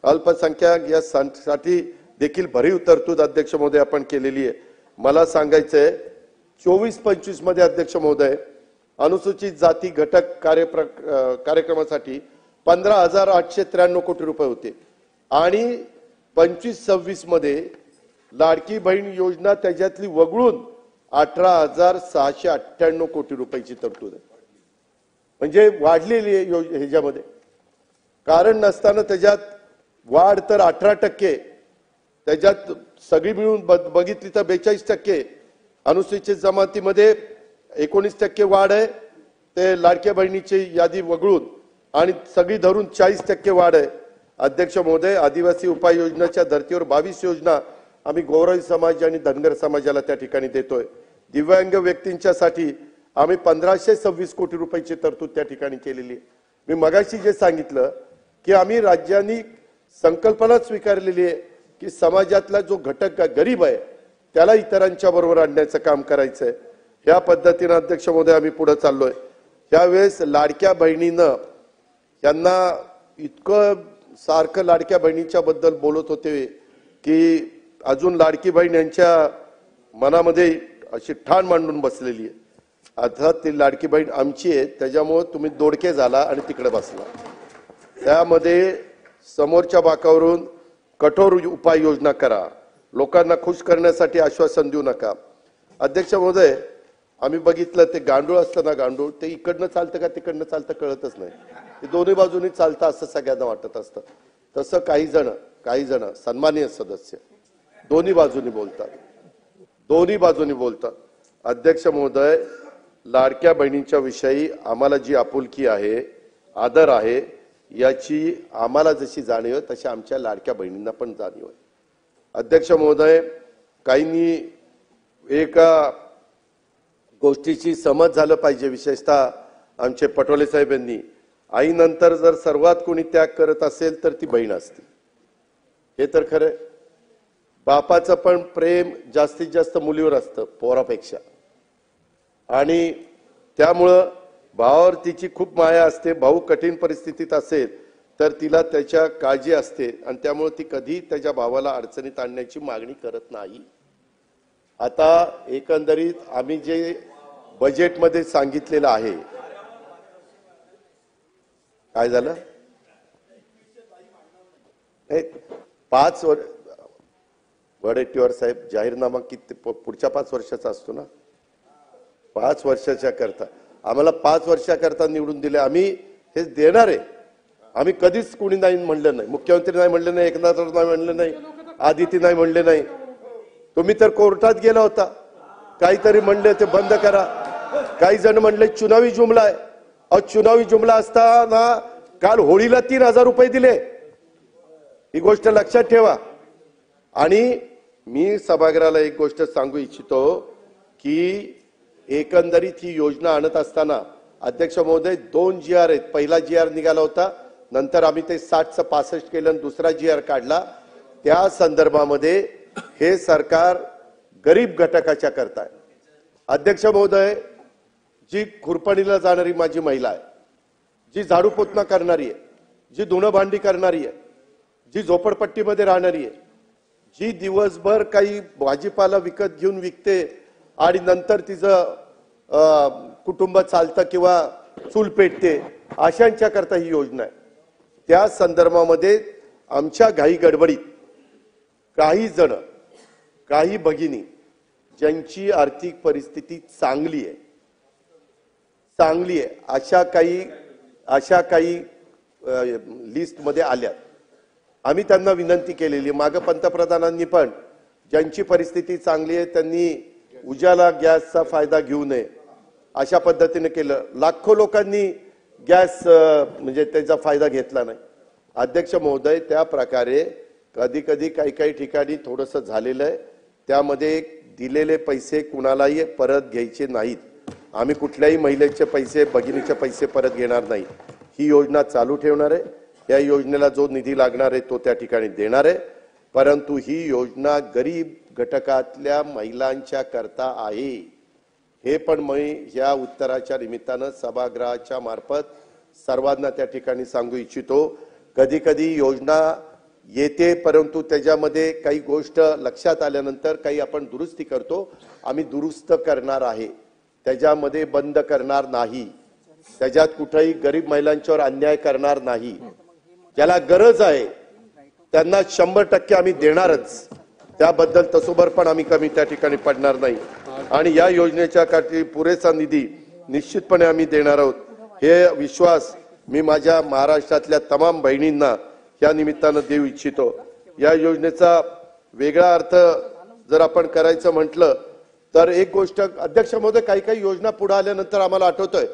अल्पसंख्याक या साठी देखील भरीव तरतूद अध्यक्ष महोदय आपण केलेली आहे. मला सांगायचंय 24-25 मध्ये अध्यक्ष महोदय अनुसूचित जाती घटक कार्यक्रमासाठी 15,893 कोटी रुपये होते आणि 25-26 मध्ये लाडकी बहीण योजना त्याच्यातली वगळून 18,698 कोटी रुपयाची तरतूद आहे. म्हणजे वाढलेली आहे ह्याच्यामध्ये, कारण नसताना त्याच्यात वाढ तर 18%, त्याच्यात सगळी मिळून बघितली तर 42%, अनुसूचित जमातीमध्ये 19% वाढ आहे ते लाडक्या बहिणीची यादी वगळून, आणि सगळी धरून 40% वाढ आहे. अध्यक्ष महोदय, आदिवासी उपाययोजनेच्या धर्तीवर 22 योजना आम्ही गौरवी समाज आणि धनगर समाजाला त्या ठिकाणी देतोय. दिव्यांग व्यक्तींच्यासाठी आम्ही 1526 कोटी रुपयाची तरतूद त्या ठिकाणी केलेली आहे. मी मगाशी जे सांगितलं की आम्ही राज्यांनी संकल्पना स्वीकारलेली आहे की समाजातला जो घटक गरीब आहे त्याला इतरांच्या बरोबर आणण्याचं काम करायचंय. ह्या पद्धतीने अध्यक्ष महोदय आम्ही पुढे चाललोय. त्यावेळेस लाडक्या बहिणीनं यांना इतकं सारखं लाडक्या बहिणीच्या बद्दल बोलत होते की अजून लाडकी बहीण यांच्या मनामध्ये अशी ठाण मांडून बसलेली आहे. आता ती लाडकी बहीण आमची आहे, त्याच्यामुळे तुम्ही दोडके झाला आणि तिकडे बसला. त्यामध्ये समोरच्या बाकावरून कठोर उपाययोजना करा, लोकांना खुश करण्यासाठी आश्वासन देऊ नका. अध्यक्ष महोदय, आम्ही बघितलं ते गांडूळ असतं ना, गांडूळ ते इकडनं चालतं का तिकडनं चालतं कळतच नाही, ते दोन्ही बाजूनी चालतं असं सगळ्यांना वाटत असतं. तसं काही जण सन्माननीय सदस्य दोन्ही बाजूनी बोलतात. अध्यक्ष महोदय, लाडक्या बहिणींच्या विषयी आम्हाला जी आपुलकी आहे, आदर आहे, याची आम्हाला जशी जाणीव आहे तशी आमच्या लाडक्या बहिणींना पण जाणीव आहे. अध्यक्ष महोदय, काहींनी एका गोष्टीची समज झालं पाहिजे, विशेषतः आमचे पटोले साहेब यांनी, आईनंतर जर सर्वात कोणी त्याग करत असेल तर ती बहीण असते. हे तर खरं. बापाचं पण प्रेम जास्तीत जास्त मुलीवर असतं पोरापेक्षा, आणि त्यामुळं भावावर तिची खूप माया असते. भाऊ कठीण परिस्थितीत असेल तर तिला त्याच्या काळजी असते आणि त्यामुळे ती कधी त्याच्या भावाला अडचणीत आणण्याची मागणी करत नाही. आता एकंदरीत आम्ही जे बजेटमध्ये सांगितलेलं आहे, काय झालं, 5 वर्ष वडेट्टीवार साहेब, जाहीरनामा किती पुढच्या 5 वर्षाचा असतो ना, 5 वर्षाच्या करता आम्हाला 5 वर्षाकरता निवडून दिले. आम्ही हे देणार आहे, आम्ही कधीच कोणी नाही म्हणलं नाही, मुख्यमंत्री नाही म्हणले नाही, एकनाथ नाही म्हणले नाही, आदिती नाही म्हणले नाही. तुम्ही तर कोर्टात गेला होता, काहीतरी म्हणले ते बंद करा. काही जण म्हणले चुनावी जुमला आहे. चुनावी जुमला असताना काल होळीला 3,000 रुपये दिले, ही गोष्ट लक्षात ठेवा. आणि मी सभागृहाला एक गोष्ट सांगू इच्छितो की एकंदरीत ही योजना आणत असताना अध्यक्ष महोदय 2 GR आहेत. पहिला GR निघाला होता, नंतर आम्ही ते 60चं 65 केलं आणि दुसरा GR काढला. त्या संदर्भामध्ये हे सरकार गरीब घटकाच्या करता आहे. अध्यक्ष महोदय, जी खुरपणीला जाणारी माझी महिला आहे, जी झाडू पोतना करणारी आहे, जी धुणं भांडी करणारी आहे, जी झोपडपट्टीमध्ये राहणारी आहे, जी दिवसभर काही भाजीपाला विकत घेऊन विकते आणि नंतर तिचं कुटुंब चालतं किंवा चूल पेटते, अशांच्या करता ही योजना आहे. त्या संदर्भामध्ये आमच्या घाई गडबडीत काही जण, काही भगिनी ज्यांची आर्थिक परिस्थिती चांगली आहे अशा काही लिस्टमध्ये आल्यात. आम्ही त्यांना विनंती केलेली, मागे पंतप्रधानांनी पण ज्यांची परिस्थिती चांगली आहे त्यांनी उजाला गॅसचा फायदा घेऊ नये अशा पद्धतीने केलं. लाखो लोकांनी गॅस म्हणजे त्याचा फायदा घेतला नाही. अध्यक्ष महोदय, त्या प्रकारे कधी कधी काही ठिकाणी थोडंसं झालेलं आहे. त्यामध्ये दिलेले पैसे कुणालाही परत घ्यायचे नाहीत. आम्ही कुठल्याही महिलेचे पैसे, भगिनीचे पैसे परत घेणार नाही. ही योजना चालू ठेवणार आहे. या योजनेला जो निधी लागणार आहे तो त्या ठिकाणी देणार आहे. परंतु ही योजना गरीब घटकातल्या महिलांच्या करता आहे. हे पण मी या उत्तराच्या निमित्तानं सभागृहाच्या मार्फत सर्वांना त्या ठिकाणी सांगू इच्छितो. कधी कधी योजना येते, परंतु त्याच्यामध्ये काही गोष्ट लक्षात आल्यानंतर काही आपण दुरुस्ती करतो. आम्ही दुरुस्त करणार आहे, त्याच्यामध्ये बंद करणार नाही. त्याच्यात कुठेही गरीब महिलांच्यावर अन्याय करणार नाही. ज्याला गरज आहे त्यांना 100% आम्ही देणारच. त्याबद्दल तसोबर पण आम्ही कमी त्या ठिकाणी पडणार नाही. आणि या योजनेच्या काठी पुरेसा निधी निश्चितपणे आम्ही देणार आहोत. हे विश्वास मी माझ्या महाराष्ट्रातल्या तमाम बहिणींना या निमित्तानं देऊ इच्छितो. या योजनेचा वेगळा अर्थ जर आपण करायचं म्हटलं तर एक गोष्ट, अध्यक्ष महोदय, काही योजना पुढे आल्यानंतर आम्हाला आठवतंय,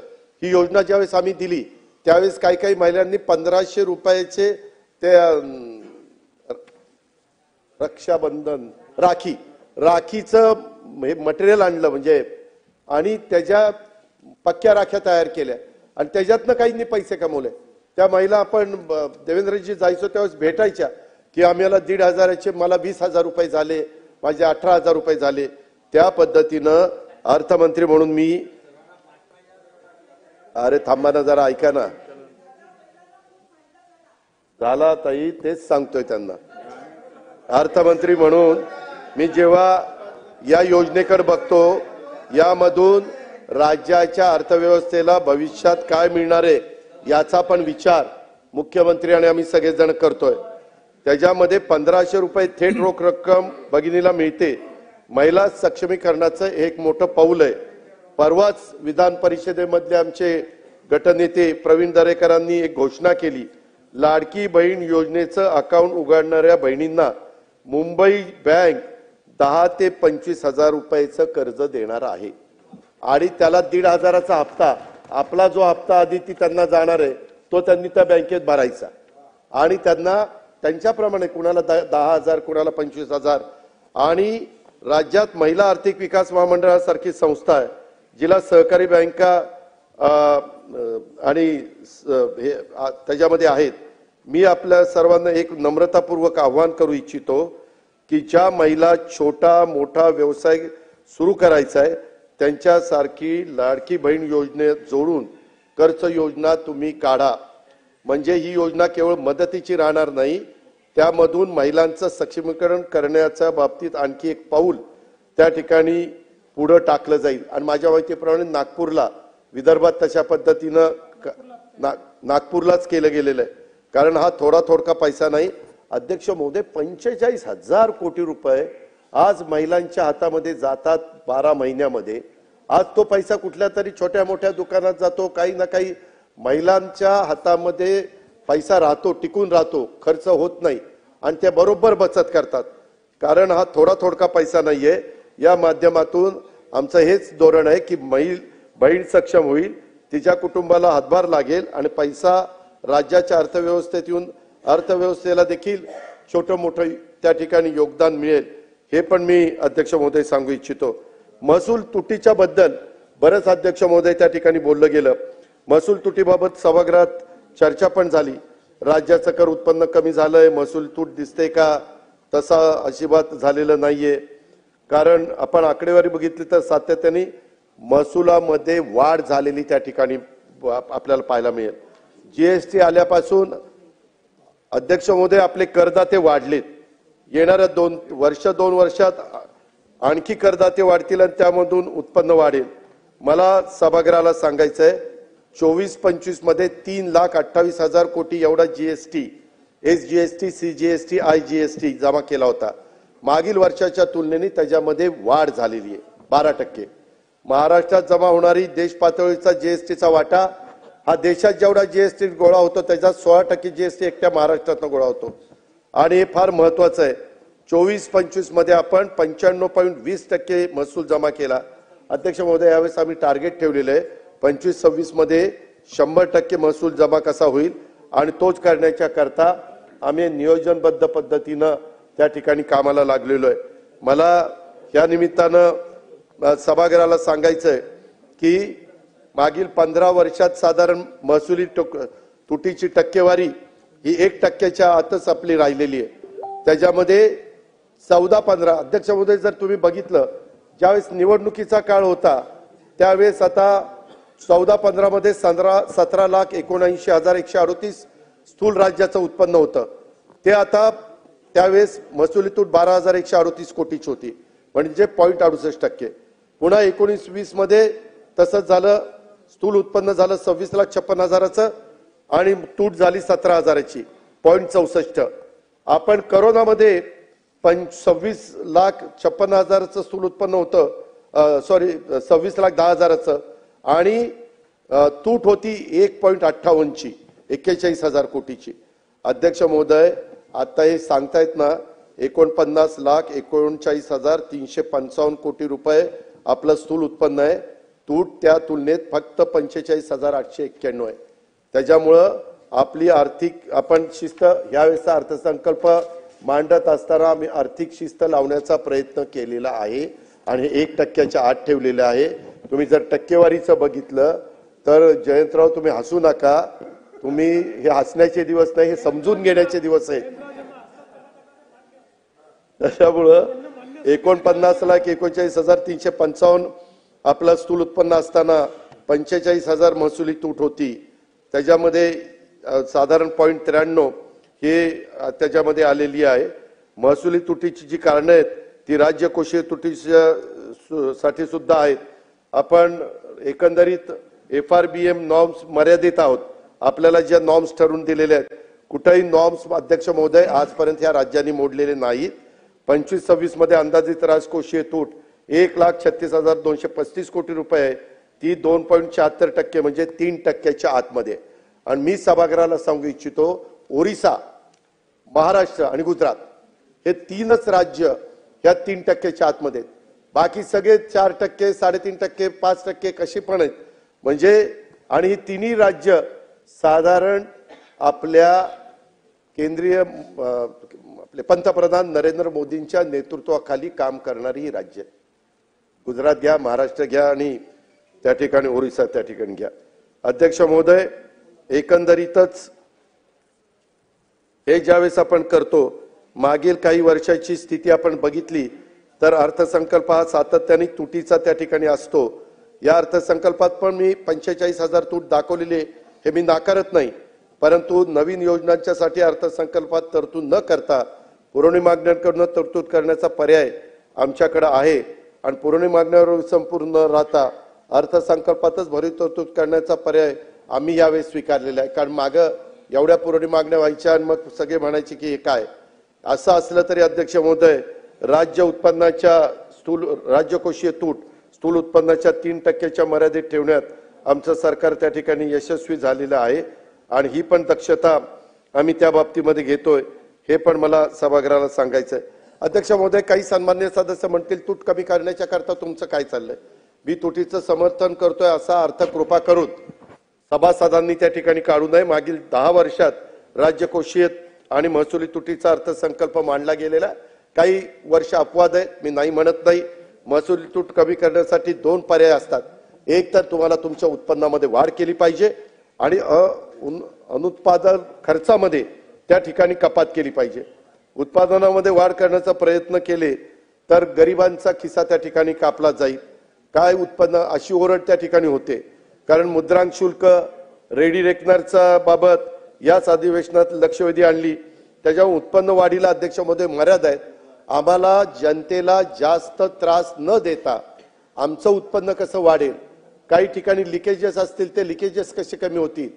ही योजना ज्यावेळेस आम्ही दिली त्यावेळेस काही महिलांनी 1500 रुपयाचे ते रक्षाबंधन राखीचं मटेरियल आणलं म्हणजे, आणि त्याच्या पक्क्या राख्या तयार केल्या आणि त्याच्यातनं काहींनी पैसे कमवले. त्या महिला आपण देवेंद्रजी जायचो त्यावेळेस भेटायच्या की आम्हाला 1,500चे मला 20,000 रुपये झाले, माझे 18,000 रुपये झाले. त्या पद्धतीनं अर्थमंत्री म्हणून मी, अरे थांबा ना जरा, ऐका ना, झाला ताई, तेच सांगतोय त्यांना. अर्थमंत्री म्हणून मी जेव्हा या योजनेकडे बघतो, यामधून राज्याच्या अर्थव्यवस्थेला भविष्यात काय मिळणार आहे याचा पण विचार मुख्यमंत्री आणि आम्ही सगळेजण करतोय. त्याच्यामध्ये 1500 रुपये थेट रोख रक्कम भगिनीला मिळते. महिला सक्षमीकरणाचं एक मोठं पाऊल आहे. परवाच विधान परिषदेमधले आमचे गटनेते प्रवीण दरेकरांनी एक घोषणा केली, लाडकी बहीण योजनेचं अकाउंट उघडणाऱ्या बहिणींना मुंबई बँक 10 ते 25,000 रुपयाचं कर्ज देणार आहे. आणि त्याला 1,500चा हप्ता, आपला जो हप्ता आधी ती त्यांना जाणार आहे तो त्यांनी त्या बँकेत भरायचा आणि त्यांना त्यांच्याप्रमाणे कुणाला 10,000, कुणाला 25,000. आणि राज्यात महिला आर्थिक विकास महामंडळासारखी संस्था आहे जिला सहकारी बँका आणि हे त्याच्यामध्ये आहेत. मी आपल्या सर्वांना एक नम्रतापूर्वक आव्हान करू इच्छितो की ज्या महिला छोटा मोठा व्यवसाय सुरू करायचा आहे त्यांच्यासारखी लाडकी बहीण योजनेत जोडून कर्ज योजना तुम्ही काढा. म्हणजे ही योजना केवळ मदतीची राहणार नाही, त्यामधून महिलांचं सक्षमीकरण करण्याच्या बाबतीत आणखी एक पाऊल त्या ठिकाणी पुढे टाकलं जाईल. आणि माझ्या माहितीप्रमाणे नागपूरला, विदर्भात तशा पद्धतीनं नागपूरलाच केलं गेलेलं आहे. कारण हा थोडका पैसा नाही. अध्यक्ष महोदय, 45,000 कोटी रुपये आज महिलांच्या हातामध्ये जातात 12 महिन्यामध्ये. आज तो पैसा कुठल्या तरी छोट्या मोठ्या दुकानात जातो, काही ना काही महिलांच्या हातामध्ये पैसा राहतो, टिकून राहतो, खर्च होत नाही आणि ते बरोबर बचत करतात. कारण हा थोडा पैसा नाहीये. या माध्यमातून आमचं हेच धोरण आहे की बहीण सक्षम होईल, तिच्या कुटुंबाला हातभार लागेल आणि पैसा राज्याच्या अर्थव्यवस्थेत येऊन अर्थव्यवस्थेला देखील छोटं मोठं त्या ठिकाणी योगदान मिळेल. हे पण मी अध्यक्ष महोदय सांगू इच्छितो. महसूल तुटीच्या बद्दल बरंच अध्यक्ष महोदय त्या ठिकाणी बोललं गेलं. महसूल तुटीबाबत सभागृहात चर्चा पण झाली. राज्याचं कर उत्पन्न कमी झालंय, महसूल तूट दिसते का? तसा अजिबात झालेलं नाहीये. कारण आपण आकडेवारी बघितली तर सातत्याने महसुलामध्ये वाढ झालेली त्या ठिकाणी आपल्याला पाहायला मिळेल. जीएसटी आल्यापासून अध्यक्ष महोदय आपले करदाते वाढलेत. येणाऱ्या 2 वर्षात आणखी करदाते वाढतील आणि त्यामधून उत्पन्न वाढेल. मला सभागृहाला सांगायचंय 24-25 मध्ये 3,28,000 कोटी एवढा जीएसटी, एसजीएसटी, सीजीएसटी, आयजीएसटी जमा केला होता. मागील वर्षाच्या तुलनेने त्याच्यामध्ये वाढ झालेली आहे 12%. महाराष्ट्रात जमा होणारी देश पातळीचा जीएसटीचा वाटा हा देशात जेवढा जीएसटी गोळा होतो त्याचा 16% जीएसटी एकट्या महाराष्ट्रातून गोळा होतो. आणि हे फार महत्वाचं आहे. 24-25 मध्ये आपण 95.20% महसूल जमा केला. अध्यक्ष महोदय, यावेळेस आम्ही टार्गेट ठेवलेलं आहे 25-26 मध्ये 100% महसूल जमा कसा होईल आणि तोच करण्याच्या करता आम्ही नियोजनबद्ध पद्धतीनं त्या ठिकाणी कामाला लागलेलो आहे. मला या निमित्तानं सभागृहाला सांगायचंय की मागील 15 वर्षात साधारण महसुली तुटीची टक्केवारी ही 1%च्या आतच आपली राहिलेली आहे. त्याच्यामध्ये 14-15 अध्यक्ष महोदय, जर तुम्ही बघितलं ज्यावेळेस निवडणुकीचा काळ होता त्यावेळेस आता 14-15 मध्ये 17,79,138 स्थूल राज्याचं उत्पन्न होतं. ते आता त्यावेळेस महसुली तूट 12,138 कोटीची होती, म्हणजे 0.68%. पुन्हा 19-20 मध्ये तसंच झालं. स्थूल उत्पन्न झालं 26,56,000चं आणि तूट झाली 17,000ची 0.64. आपण करोनामध्ये 26,56,000चं स्थूल उत्पन्न होतं, 26,10,000चं आणि तूट होती 1.58ची 41,000 कोटीची. अध्यक्ष महोदय, आता हे सांगतायत ना 49,39,355 कोटी रुपये आपलं स्थूल उत्पन्न आहे. तूट त्या तुलनेत फक्त 45,891 आहे. त्याच्यामुळं आपली आपण शिस्त यावेळेचा अर्थसंकल्प मांडत असताना आम्ही आर्थिक शिस्त लावण्याचा प्रयत्न केलेला आहे आणि 1%च्या आत ठेवलेलं आहे. तुम्ही जर टक्केवारीचं बघितलं तर जयंतराव, तुम्ही हसू नका. तुम्ही हे हसण्याचे दिवस नाही, हे समजून घेण्याचे दिवस आहेत. त्याच्यामुळं 49,41,355 आपलं स्थूल उत्पन्न असताना 45,000 महसुली तूट होती. त्याच्यामध्ये साधारण 0.93 हे त्याच्यामध्ये आलेली आहे. महसुली तुटीची जी कारणं आहेत ती राज्य कोषीय तुटीसाठी सुद्धा आहेत. आपण एकंदरीत FRBM नॉर्म्स मर्यादित आहोत. आपल्याला ज्या नॉर्म्स ठरवून दिलेल्या आहेत, कुठेही नॉर्म्स अध्यक्ष महोदय आजपर्यंत या राज्यांनी मोडलेले नाहीत. 25-26 मध्ये अंदाजित राजकोषीय तूट 1,36,235 कोटी रुपये आहे. ती 2.74% म्हणजे 3%च्या आतमध्ये. आणि मी सभागृहाला सांगू इच्छितो, ओरिसा, महाराष्ट्र आणि गुजरात हे 3च राज्य या 3%च्या आतमध्ये आहेत. बाकी सगळे 4%, 3.5%, 5% कशी पण आहेत. म्हणजे आणि ही तिन्ही राज्य साधारण आपल्या केंद्रीय आपले पंतप्रधान नरेंद्र मोदींच्या नेतृत्वाखाली काम करणारी ही राज्य. गुजरात घ्या, महाराष्ट्र घ्या आणि त्या ठिकाणी ओरिसा त्या ठिकाणी घ्या. अध्यक्ष महोदय, एकंदरीतच हे ज्यावेळेस आपण करतो, मागील काही वर्षाची स्थिती आपण बघितली तर अर्थसंकल्प हा सातत्याने तुटीचा त्या ठिकाणी असतो. या अर्थसंकल्पात पण मी 45,000 तूट दाखवलेली हे मी नाकारत नाही, परंतु नवीन योजनांच्यासाठी अर्थसंकल्पात तरतूद न करता पुरवणी मागण्यांकडून तरतूद करण्याचा पर्याय आमच्याकडे आहे. आणि पुरवणी मागण्यावर संपूर्ण राहता अर्थसंकल्पातच भरीव तरतूद करण्याचा पर्याय आम्ही यावेळी स्वीकारलेला आहे. कारण मागं एवढ्या पुरवणी मागण्या व्हायच्या आणि मग सगळे म्हणायचे की हे काय. असं असलं तरी अध्यक्ष महोदय, राज्य उत्पन्नाच्या राज्यकोषीय तूट स्थूल उत्पन्नाच्या 3%च्या मर्यादेत ठेवण्यात आमचं सरकार त्या ठिकाणी यशस्वी झालेलं आहे. आणि ही पण दक्षता आम्ही त्या बाबतीमध्ये घेतोय, हे पण मला सभागृहाला सांगायचं आहे. अध्यक्ष महोदय, काही सन्मान्य सदस्य म्हणतील तूट कमी करण्याच्या करता तुमचं काय चाललंय. मी तुटीचं समर्थन करतोय असा अर्थ कृपा करून सभासदांनी त्या ठिकाणी काढू नये. मागील 10 वर्षात राज्यकोषीय आणि महसुली तुटीचा अर्थसंकल्प मांडला गेलेला. काही वर्ष अपवाद आहेत, मी नाही म्हणत नाही. महसुली तूट कमी करण्यासाठी 2 पर्याय असतात. एक तर तुम्हाला तुमच्या उत्पन्नामध्ये वाढ केली पाहिजे आणि अनुत्पादन खर्चामध्ये त्या ठिकाणी कपात केली पाहिजे. उत्पादनामध्ये वाढ करण्याचा प्रयत्न केले तर गरिबांचा खिसा त्या ठिकाणी कापला जाईल. काय उत्पन्न अशी ओरड त्या ठिकाणी होते, कारण मुद्रांक शुल्क रेडी रेकनरचा बाबत याच अधिवेशनात लक्षवेधी आणली. त्याच्यामुळे उत्पन्न वाढीला अध्यक्ष महोदय मर्यादा आहेत. आम्हाला जनतेला जास्त त्रास न देता आमचं उत्पन्न कसं वाढेल, काही ठिकाणी लिकेजेस असतील ते लिकेजेस कसे कमी होतील,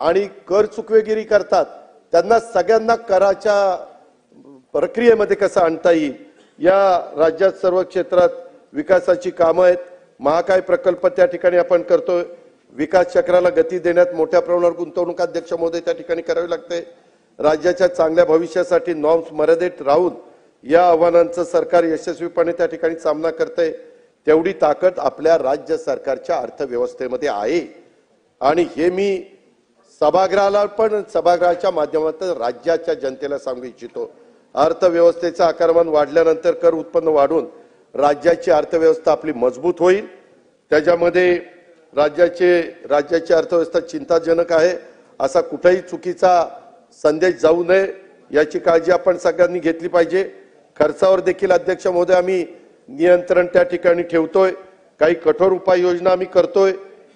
आणि कर चुकवेगिरी करतात त्यांना सगळ्यांना कराच्या प्रक्रियेमध्ये कसं आणता येईल. या राज्यात सर्व क्षेत्रात विकासाची कामं आहेत. महाकाय प्रकल्प त्या ठिकाणी आपण करतोय. विकास चक्राला गती देण्यात मोठ्या प्रमाणावर गुंतवणूक अध्यक्ष महोदय त्या ठिकाणी करावी लागते. राज्याच्या चांगल्या भविष्यासाठी नॉर्म्स मर्यादित राहून या आव्हानांचं सरकार यशस्वीपणे त्या ठिकाणी सामना करते. तेवढी ताकद आपल्या राज्य सरकारच्या अर्थव्यवस्थेमध्ये आहे. आणि हे मी सभागृहाला पण सभागृहाच्या माध्यमातून राज्याच्या जनतेला सांगू इच्छितो. अर्थव्यवस्थेचं आकारमान वाढल्यानंतर कर उत्पन्न वाढून राज्याची अर्थव्यवस्था आपली मजबूत होईल. त्याच्यामध्ये राज्याची अर्थव्यवस्था चिंताजनक आहे असा कुठेही चुकीचा संदेश जाऊ नये याची काळजी आपण सगळ्यांनी घेतली पाहिजे. खर्चावर देखील अध्यक्ष महोदय आम्ही नियंत्रण त्या ठिकाणी ठेवतोय. काही कठोर उपाययोजना आम्ही करतोय.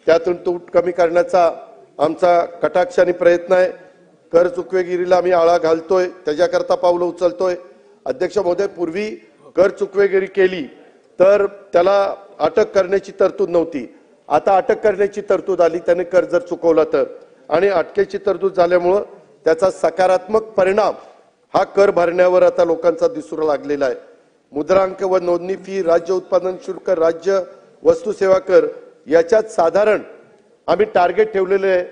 त्यातून तूट कमी करण्याचा आमचा कटाक्षाने प्रयत्न आहे. कर चुकवेगिरीला आम्ही आळा घालतोय, त्याच्याकरता पावलं उचलतोय. अध्यक्ष महोदय, पूर्वी कर चुकवेगिरी केली तर त्याला अटक करण्याची तरतूद नव्हती. आता अटक करण्याची तरतूद आली. त्याने कर जर चुकवला तर, आणि अटकेची तरतूद झाल्यामुळं त्याचा सकारात्मक परिणाम हा कर भरण्यावर आता लोकांचा दिसू लागलेला आहे. मुद्रांक व नोंदणी फी, राज्य उत्पादन शुल्क, राज्य वस्तू सेवा कर याच्यात साधारण आम्ही टार्गेट ठेवलेले आहे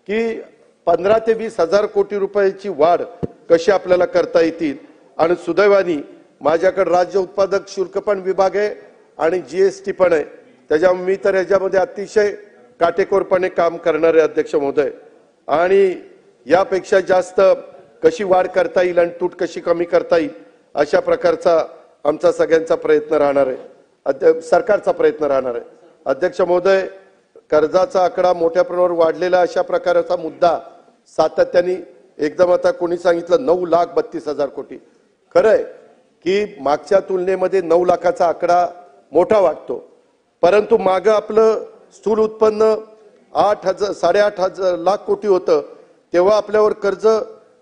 की 15 ते 20 हजार कोटी रुपयाची वाढ कशी आपल्याला करता येतील. आणि सुदैवाने माझ्याकडे राज्य उत्पादक शुल्क पण विभाग आहे आणि जीएसटी पण आहे. त्याच्यामुळे मी तर याच्यामध्ये अतिशय काटेकोरपणे काम करणारे अध्यक्ष महोदय. आणि यापेक्षा जास्त कशी वाढ करता येईल आणि तूट कशी कमी करता येईल अशा प्रकारचा आमचा सगळ्यांचा प्रयत्न राहणार आहे. सरकारचा प्रयत्न राहणार आहे. अध्यक्ष महोदय, कर्जाचा आकडा मोठ्या प्रमाणावर वाढलेला अशा प्रकारचा मुद्दा सातत्याने एकदम आता कोणी सांगितलं 9,32,000 कोटी. खरंय की मागच्या तुलनेमध्ये 9 लाखाचा आकडा मोठा वाटतो, परंतु मागं आपलं स्थूल उत्पन्न 8,500 लाख कोटी होतं. तेव्हा आपल्यावर कर्ज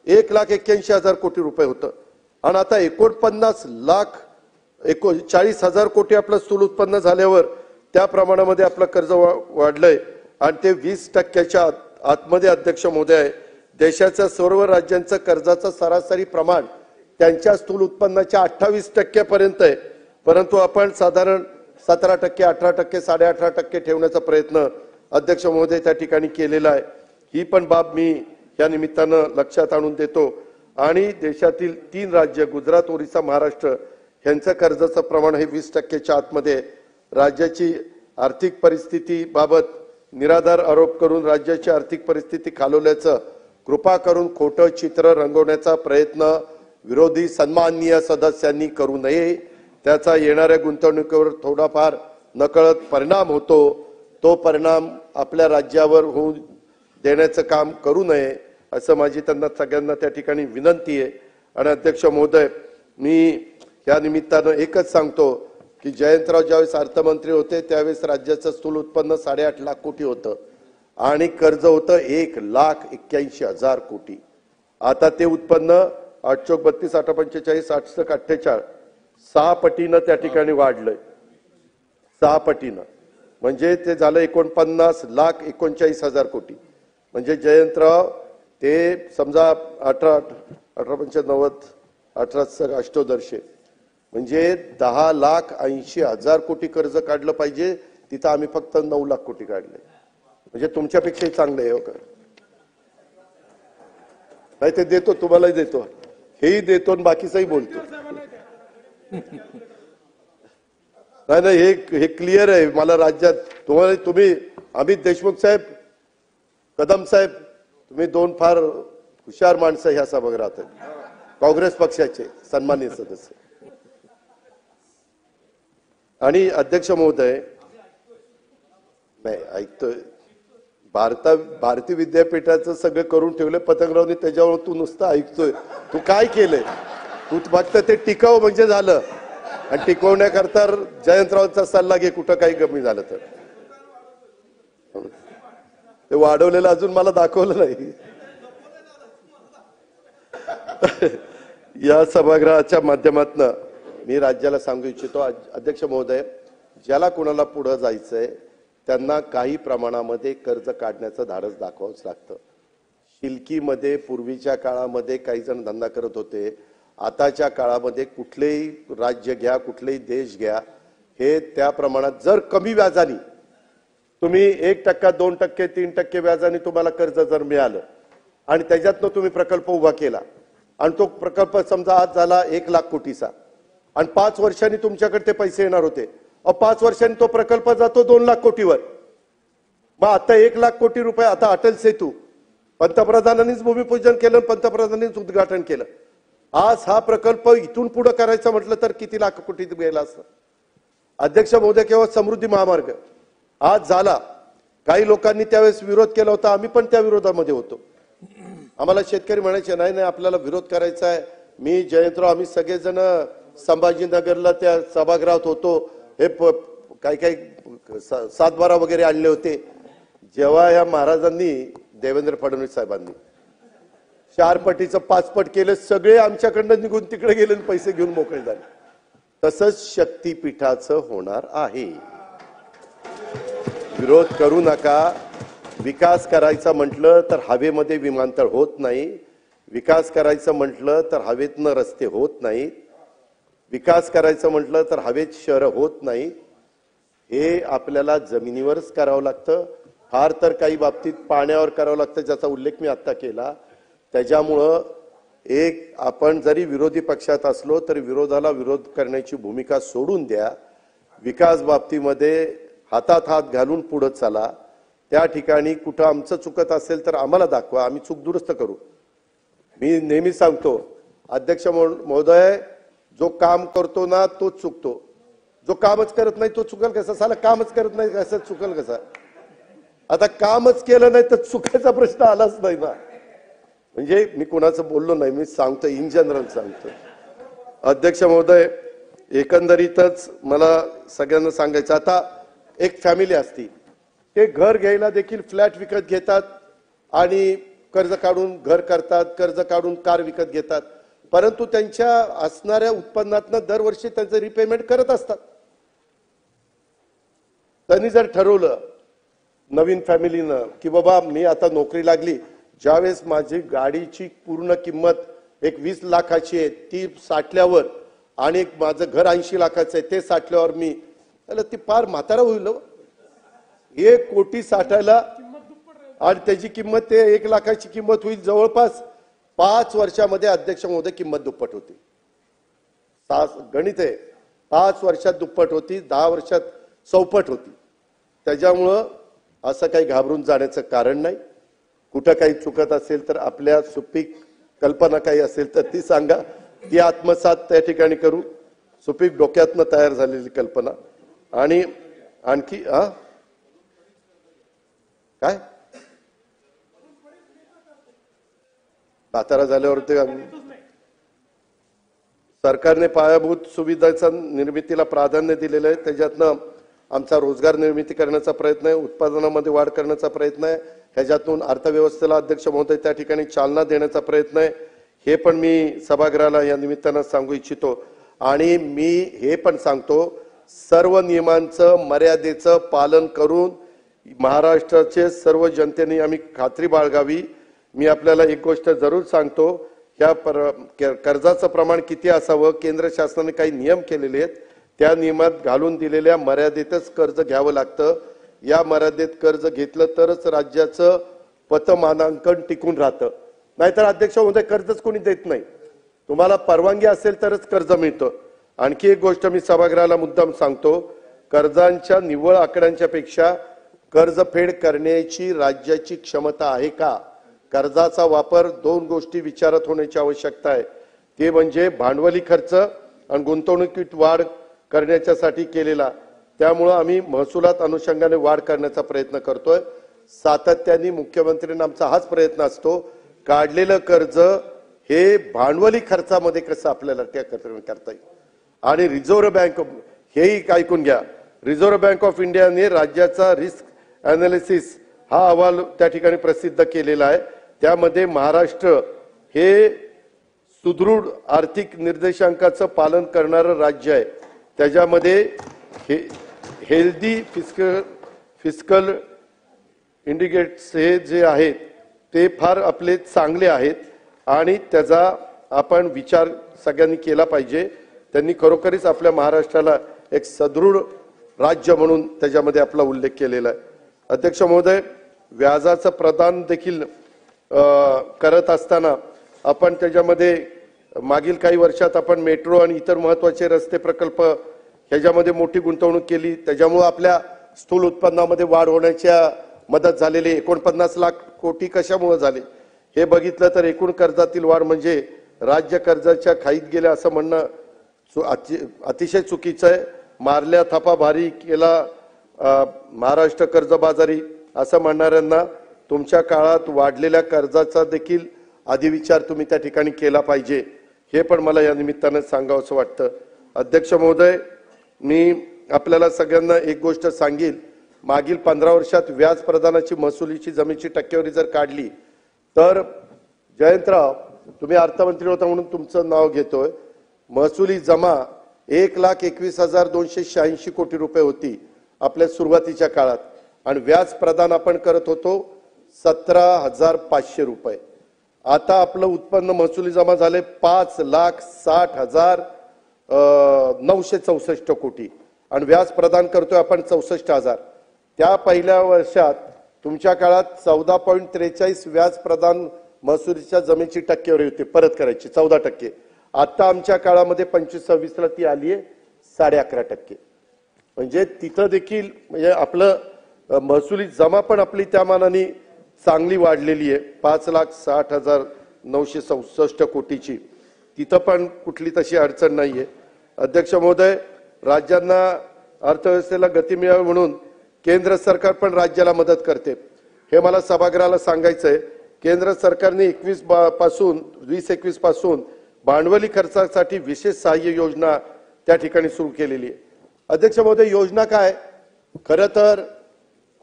1,81,000 कोटी रुपये होतं. आणि आता 49,40,000 कोटी आपलं स्थूल उत्पन्न झाल्यावर त्या प्रमाणामध्ये आपलं कर्ज वाढलंय आणि ते 20% आतमध्ये अध्यक्ष महोदय आहे. देशाच्या सर्व राज्यांचं कर्जाचं सरासरी प्रमाण त्यांच्या स्थूल उत्पन्नाच्या 28% पर्यंत आहे, परंतु आपण साधारण 17%, 18%, 18.5% ठेवण्याचा प्रयत्न अध्यक्ष महोदय त्या ठिकाणी केलेला आहे. ही पण बाब मी या निमित्तानं लक्षात आणून देतो. आणि देशातील 3 राज्य गुजरात, ओरिसा, महाराष्ट्र यांचं कर्जाचं प्रमाण हे 20%च्या आतमध्ये. राज्याची आर्थिक परिस्थिती बाबत निराधार आरोप करून राज्याची आर्थिक परिस्थिती खालवल्याचं कृपा करून खोटं चित्र रंगवण्याचा प्रयत्न विरोधी सन्माननीय सदस्यांनी करू नये. त्याचा येणाऱ्या गुंतवणुकीवर थोडाफार नकळत परिणाम होतो. तो परिणाम आपल्या राज्यावर होऊ देण्याचं काम करू नये असं माझी त्यांना सगळ्यांना त्या ठिकाणी विनंती आहे. आणि अध्यक्ष महोदय, मी या निमित्तानं एकच सांगतो की जयंतराव ज्यावेळेस अर्थमंत्री होते त्यावेळेस राज्याचं स्थूल उत्पन्न 8.5 लाख कोटी होतं आणि कर्ज होतं 1,81,000 कोटी. आता ते उत्पन्न 8,32, 8,45, 8,48 6 पटीनं त्या ठिकाणी वाढलंय. 6 पटीनं म्हणजे ते झालं 49,39,000 कोटी. म्हणजे जयंतराव ते समजा 18,18,90, 18,अष्टोदर्शे म्हणजे 10,80,000 कोटी कर्ज काढलं पाहिजे. तिथं आम्ही फक्त 9 लाख कोटी काढले. म्हणजे तुमच्यापेक्षाही चांगलं आहे हो का? नाही ते देतो, तुम्हालाही देतो, हेही देतो आणि बाकीचंही बोलतो. नाही नाही, हे क्लिअर आहे मला. राज्यात तुम्ही अमित देशमुख साहेब, कदम साहेब, तुम्ही दोन फार हुशार माणसं ह्या सभागृहात आहेत, काँग्रेस पक्षाचे सन्माननीय सदस्य. आणि अध्यक्ष महोदय, नाही ऐकतोय, भारतीय विद्यापीठाचं सगळं करून ठेवलं पतंगरावनी, त्याच्यावर तू नुसतं ऐकतोय. तू काय केलंय? तू फक्त ते टिकाव म्हणजे झालं, आणि टिकवण्याकरता जयंतरावांचा सल्ला घे कुठं काही कमी झालं तर. ते वाढवलेलं अजून मला दाखवलं नाही. या सभागृहाच्या माध्यमातून मी राज्याला सांगू इच्छितो, अध्यक्ष महोदय, ज्याला कोणाला पुढे जायचंय त्यांना काही प्रमाणामध्ये कर्ज काढण्याचं धाडस दाखवावंच लागतं. शिल्कीमध्ये पूर्वीच्या काळामध्ये काही जण धंदा करत होते, आताच्या काळामध्ये कुठलेही राज्य घ्या, कुठलेही देश घ्या, हे त्या प्रमाणात जर कमी व्याजाने तुम्ही 1%, 2%, 3% व्याजाने तुम्हाला कर्ज जर मिळालं आणि त्याच्यातनं तुम्ही प्रकल्प उभा केला आणि तो प्रकल्प समजा आज झाला 1 लाख कोटीचा आणि 5 वर्षांनी तुमच्याकडे ते पैसे येणार होते, 5 वर्षांनी तो प्रकल्प जातो 2 लाख कोटीवर. मग आता 1 लाख कोटी रुपये, आता अटल सेतू पंतप्रधानांनीच भूमिपूजन केलं, पंतप्रधानांनीच उद्घाटन केलं. आज हा प्रकल्प इथून पुढे करायचा म्हटलं तर किती लाख कोटी गेला असतं. अध्यक्ष महोदय, केवळ समृद्धी महामार्ग आज झाला, काही लोकांनी त्यावेळेस विरोध केला होता, आम्ही पण त्या विरोधामध्ये होतो. आम्हाला शेतकरी म्हणायचे नाही नाही आपल्याला विरोध करायचा आहे. मी जयंतराव, आम्ही सगळेजण संभाजीनगरला त्या सभागृहात होतो, हे काही काही 7-12 वगैरे आणले होते. जेव्हा या महाराजांनी, देवेंद्र फडणवीस साहेबांनी 4 पटीचं 5 पट केलं, सगळे आमच्याकडनं निघून तिकडे गेले आणि पैसे घेऊन मोकळे झाले. तसंच शक्तीपीठाचं होणार आहे. विरोध करू नका. विकास करायचा म्हटलं तर हवेमध्ये विमानतळ होत नाही, विकास करायचं म्हटलं तर हवेतनं रस्ते होत नाहीत, विकास करायचं म्हटलं तर हवेत शहरं होत नाही. हे आपल्याला जमिनीवरच करावं लागतं. फार तर काही बाबतीत पाण्यावर करावं लागतं, ज्याचा उल्लेख मी आता केला. त्याच्यामुळं आपण जरी विरोधी पक्षात असलो तरी विरोधाला विरोध करण्याची भूमिका सोडून द्या. विकास बाबतीमध्ये हातात हात घालून पुढे चला. त्या ठिकाणी कुठं आमचं चुकत असेल तर आम्हाला दाखवा, आम्ही चूक दुरुस्त करू. मी नेहमी सांगतो, अध्यक्ष महोदय, जो काम करतो ना तोच चुकतो, जो कामच करत नाही तो चुकल कसा? साला कामच करत नाही कसं चुकल कसा? आता कामच केलं नाही तर चुकायचा प्रश्न आलाच नाही ना. म्हणजे मी कोणाचं बोललो नाही, मी सांगतो, इन जनरल सांगतो. अध्यक्ष महोदय, एकंदरीतच मला सगळ्यांना सांगायचं, आता एक फॅमिली असती, ते घर घ्यायला देखील फ्लॅट विकत घेतात आणि कर्ज काढून घर करतात, कर्ज काढून कार विकत घेतात, परंतु त्यांच्या असणाऱ्या उत्पन्नातनं दरवर्षी त्यांचं रिपेमेंट करत असतात. त्यांनी जर ठरवलं नवीन फॅमिलीनं की बाबा मी आता नोकरी लागली, ज्यावेळेस माझी गाडीची पूर्ण किंमत एक 20 लाखाची आहे ती साठल्यावर आणि माझं घर 80 लाखाचं आहे ते साठल्यावर मी, ती फार म्हातारा होईल. 1 कोटी साठायला आणि त्याची किंमत ते 1 लाखाची किंमत होईल जवळपास 5 वर्षामध्ये. अध्यक्ष महोदय, किंमत दुप्पट होती. गणित आहे, 5 वर्षात दुप्पट होती, 10 वर्षात चौपट होती. त्याच्यामुळं असं काही घाबरून जाण्याचं कारण नाही. कुठं काही चुकत असेल तर आपल्या सुपीक कल्पना काही असेल तर ती सांगा, ती आत्मसात त्या ठिकाणी करू. सुपीक डोक्यातनं तयार झालेली कल्पना. आणि आणखी काय म्हातारा झाल्यावर ते सरकारने पायाभूत सुविधांच्या निर्मितीला प्राधान्य दिलेलं आहे. त्याच्यातनं आमचा रोजगार निर्मिती करण्याचा प्रयत्न आहे, उत्पादनामध्ये वाढ करण्याचा प्रयत्न आहे, ह्याच्यातून अर्थव्यवस्थेला अध्यक्ष महोदय त्या ठिकाणी चालना देण्याचा प्रयत्न आहे. हे पण मी सभागृहाला या निमित्तानं सांगू इच्छितो. आणि मी हे पण सांगतो, सर्व नियमांचं मर्यादेचं पालन करून महाराष्ट्राचे सर्व जनतेने आम्ही खात्री बाळगावी. मी आपल्याला एक गोष्ट जरूर सांगतो, ह्या कर्जाचं प्रमाण किती असावं, केंद्र शासनाने काही नियम केलेले आहेत, त्या नियमात घालून दिलेल्या मर्यादेतच कर्ज घ्यावं लागतं. या मर्यादेत कर्ज घेतलं तरच राज्याचं पतमानांकन टिकून राहतं. नाहीतर अध्यक्ष महोदय कर्जच कोणी देत नाही. तुम्हाला परवानगी असेल तरच कर्ज मिळतं. आणखी एक गोष्ट मी सभागृहाला मुद्दाम सांगतो, कर्जांच्या निव्वळ आकड्यांच्या पेक्षा कर्जफेड करण्याची राज्याची क्षमता आहे का? कर्जाचा वापर दोन गोष्टी विचारात होण्याची आवश्यकता आहे. ते म्हणजे भांडवली खर्च आणि गुंतवणुकीत वाढ करण्यासाठी केलेला. त्यामुळे आम्ही महसुलात अनुषंगाने वाढ करण्याचा प्रयत्न करतोय. सातत्याने मुख्यमंत्र्यांना आमचा हाच प्रयत्न असतो, काढलेलं कर्ज हे भांडवली खर्चामध्ये कसं आपल्याला करता येईल. आणि रिझर्व्ह बँक, हेही ऐकून घ्या, रिझर्व्ह बँक ऑफ इंडियाने राज्याचा रिस्क अनालिसिस हा अहवाल त्या ठिकाणी प्रसिद्ध केलेला आहे. त्यामध्ये महाराष्ट्र हे सुदृढ आर्थिक निर्देशांकाचं पालन करणारं राज्य आहे. त्याच्यामध्ये हेल्दी फिस्कल इंडिकेटर्स हे जे आहेत ते फार आपले चांगले आहेत आणि त्याचा आपण विचार सगळ्यांनी केला पाहिजे. त्यांनी खरोखरीच आपल्या महाराष्ट्राला एक सदृढ राज्य म्हणून त्याच्यामध्ये आपला उल्लेख केलेला आहे. अध्यक्ष महोदय, व्याजाचं प्रदान देखील करत असताना आपण त्याच्यामध्ये मागील काही वर्षात आपण मेट्रो आणि इतर महत्त्वाचे रस्ते प्रकल्प ह्याच्यामध्ये मोठी गुंतवणूक केली. त्याच्यामुळे आपल्या स्थूल उत्पन्नामध्ये वाढ होण्याच्या मदत झालेली. 49 लाख कोटी कशामुळे झाले हे बघितलं तर एकूण कर्जातील वाढ म्हणजे राज्य कर्जाच्या खाईत गेले असं म्हणणं अतिशय चुकीचं आहे. मारल्या थापा भारी केला महाराष्ट्र कर्जबाजारी असं म्हणणाऱ्यांना तुमच्या काळात वाढलेल्या कर्जाचा देखील अधिविचार तुम्ही त्या ठिकाणी केला पाहिजे, हे पण मला या निमित्तानं सांगावंसं वाटतं. अध्यक्ष महोदय, मी आपल्याला सगळ्यांना एक गोष्ट सांगेल, मागील 15 वर्षात व्याज प्रदानाची महसुलीची जमीची टक्केवारी जर काढली तर जयंतराव, तुम्ही अर्थमंत्री होता म्हणून तुमचं नाव घेतोय, महसुली जमा 1,21,286 कोटी रुपये होती आपल्या सुरुवातीच्या काळात आणि व्याज प्रदान आपण करत होतो 17,500 रुपये. आता आपलं उत्पन्न महसुली जमा झाले 5,60,964 कोटी आणि व्याज प्रदान करतोय आपण 64,000. त्या पहिल्या वर्षात तुमच्या काळात 14.43 व्याज प्रदान महसुलीच्या जमीची टक्केवारी होती परत करायची 14%. आता आमच्या काळामध्ये 25-26 ती आली आहे 11.5%. म्हणजे तिथं देखील म्हणजे आपलं महसुली जमा पण आपली त्या मानाने चांगली वाढलेली आहे 5,60,964 कोटीची. तिथं पण कुठली तशी अडचण नाहीये. अध्यक्ष महोदय, राज्यांना अर्थव्यवस्थेला गती मिळावी म्हणून केंद्र सरकार पण राज्याला मदत करते, हे मला सभागृहाला सांगायचंय. केंद्र सरकारने 2021 पासून भांडवली खर्चासाठी विशेष सहाय्य योजना त्या ठिकाणी सुरू केलेली आहे. अध्यक्ष महोदय, योजना काय? खरं तर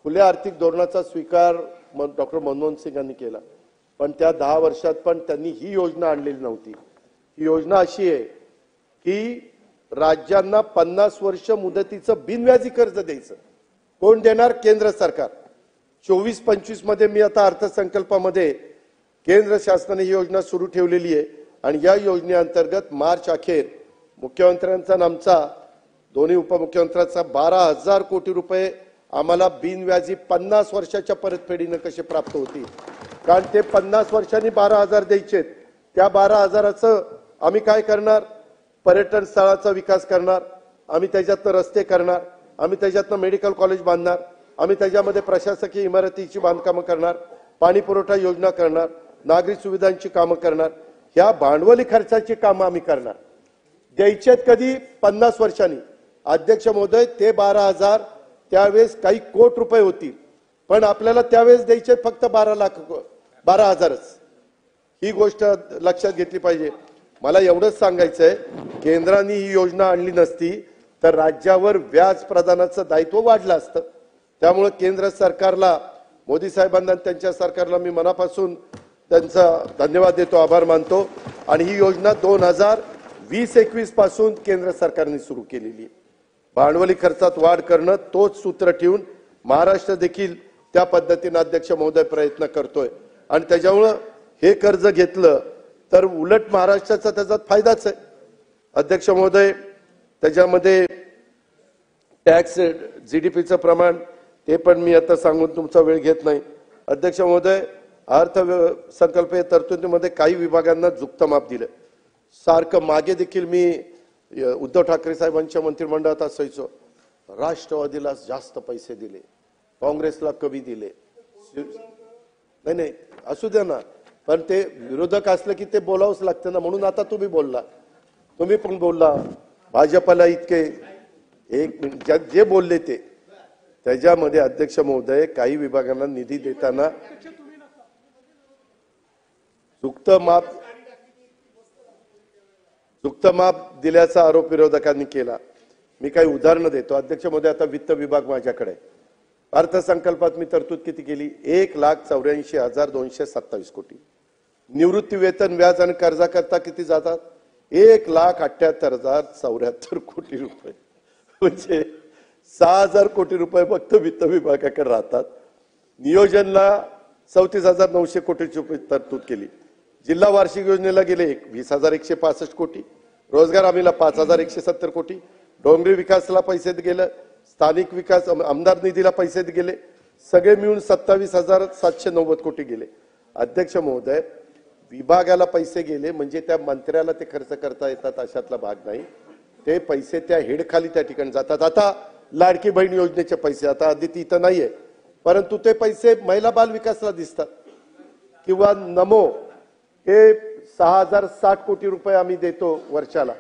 खुल्या आर्थिक धोरणाचा स्वीकार डॉक्टर मनमोहन सिंग यांनी केला, पण त्या 10 वर्षात पण त्यांनी ही योजना आणलेली नव्हती. ही योजना अशी आहे की राज्यांना 50 वर्ष मुदतीचं बिनव्याजी कर्ज द्यायचं. कोण देणार? केंद्र सरकार. 24-25 मध्ये मी आता अर्थसंकल्पामध्ये केंद्र शासनाने ही योजना सुरू ठेवलेली आहे आणि या योजनेअंतर्गत मार्च अखेर मुख्यमंत्र्यांचा आणि आमचा दोन्ही उपमुख्यमंत्र्यांचा 12,000 कोटी रुपये आम्हाला बिनव्याजी 50 वर्षाच्या परतफेडीने कसे प्राप्त होतील. कारण ते 50 वर्षांनी 12,000 द्यायचे. त्या 12,000चं आम्ही काय करणार? पर्यटन स्थळाचा विकास करणार, आम्ही त्याच्यातनं रस्ते करणार, आम्ही त्याच्यातनं मेडिकल कॉलेज बांधणार, आम्ही त्याच्यामध्ये प्रशासकीय इमारतीची बांधकामं करणार, पाणी पुरवठा योजना करणार, नागरी सुविधांची कामं करणार. ह्या भांडवली खर्चाची कामं आम्ही करणार. द्यायचेत कधी? 50 वर्षांनी. अध्यक्ष महोदय, ते 12,000 त्यावेळेस काही कोटी रुपये होतील, पण आपल्याला त्यावेळेस द्यायचे फक्त 12,000च. ही गोष्ट लक्षात घेतली पाहिजे. मला एवढंच सांगायचंय, केंद्राने ही योजना आणली नसती तर राज्यावर व्याज प्रदानाचं दायित्व वाढलं असतं. त्यामुळे केंद्र सरकारला, मोदी साहेबांना त्यांच्या सरकारला मी मनापासून त्यांचा धन्यवाद देतो, आभार मानतो. आणि ही योजना 2020-21 पासून केंद्र सरकारने सुरू केलेली आहे. भांडवली खर्चात वाढ करणं तोच सूत्र ठेवून महाराष्ट्र देखील त्या पद्धतीने अध्यक्ष महोदय प्रयत्न करतोय आणि त्याच्यामुळं हे कर्ज घेतलं तर उलट महाराष्ट्राचा त्याचा फायदाच आहे. अध्यक्ष महोदय, त्याच्यामध्ये टॅक्स जीडीपीचं प्रमाण ते पण मी आता सांगून तुमचा वेळ घेत नाही. अध्यक्ष महोदय, अर्थसंकल्पीय तरतुदीमध्ये काही विभागांना झुकतं माप दिलं. सारखं मागे देखील मी उद्धव ठाकरे साहेबांच्या मंत्रिमंडळात असायचो. राष्ट्रवादीला जास्त पैसे दिले, काँग्रेसला कमी दिले. नाही असू द्या ना, पण ते विरोधक असलं की ते बोलावंच लागतं ना. म्हणून आता तुम्ही बोलला, तुम्ही पण बोलला. भाजपला इतके एक मिनिट जे बोलले ते त्याच्यामध्ये अध्यक्ष महोदय काही विभागांना निधी देताना चुकतं माप दिल्याचा आरोप विरोधकांनी केला. मी काही उदाहरणं देतो. अध्यक्ष महोदय, आता वित्त विभाग माझ्याकडे. अर्थसंकल्पात मी तरतूद किती केली? 1,84,227 कोटी. निवृत्ती वेतन, व्याज आणि कर्जाकरता किती जातात? 1,78,074 कोटी रुपये. म्हणजे 6,000 कोटी रुपये फक्त वित्त विभागाकडे राहतात. नियोजनला 34,900 कोटी रुपये तरतूद केली. जिल्हा वार्षिक योजनेला गेले 20,165 कोटी. रोजगार हमीला 5,170 कोटी. डोंगरी विकासाला पैसे गेले. स्थानिक विकास आमदार निधीला पैसे गेले. सगळे मिळून 27,790 कोटी गेले. अध्यक्ष महोदय, विभागाला पैसे गेले म्हणजे त्या मंत्र्याला ते खर्च करता येतात अशातला भाग नाही. ते पैसे त्या हेडखाली त्या ठिकाणी जातात. आता लाडकी बहीण योजनेचे पैसे, आता अदिती इथं नाहीये, परंतु ते पैसे महिला बाल विकासला दिसतात. किंवा नमो हे 6,060 कोटी रुपये आम्ही देतो वर्षाला.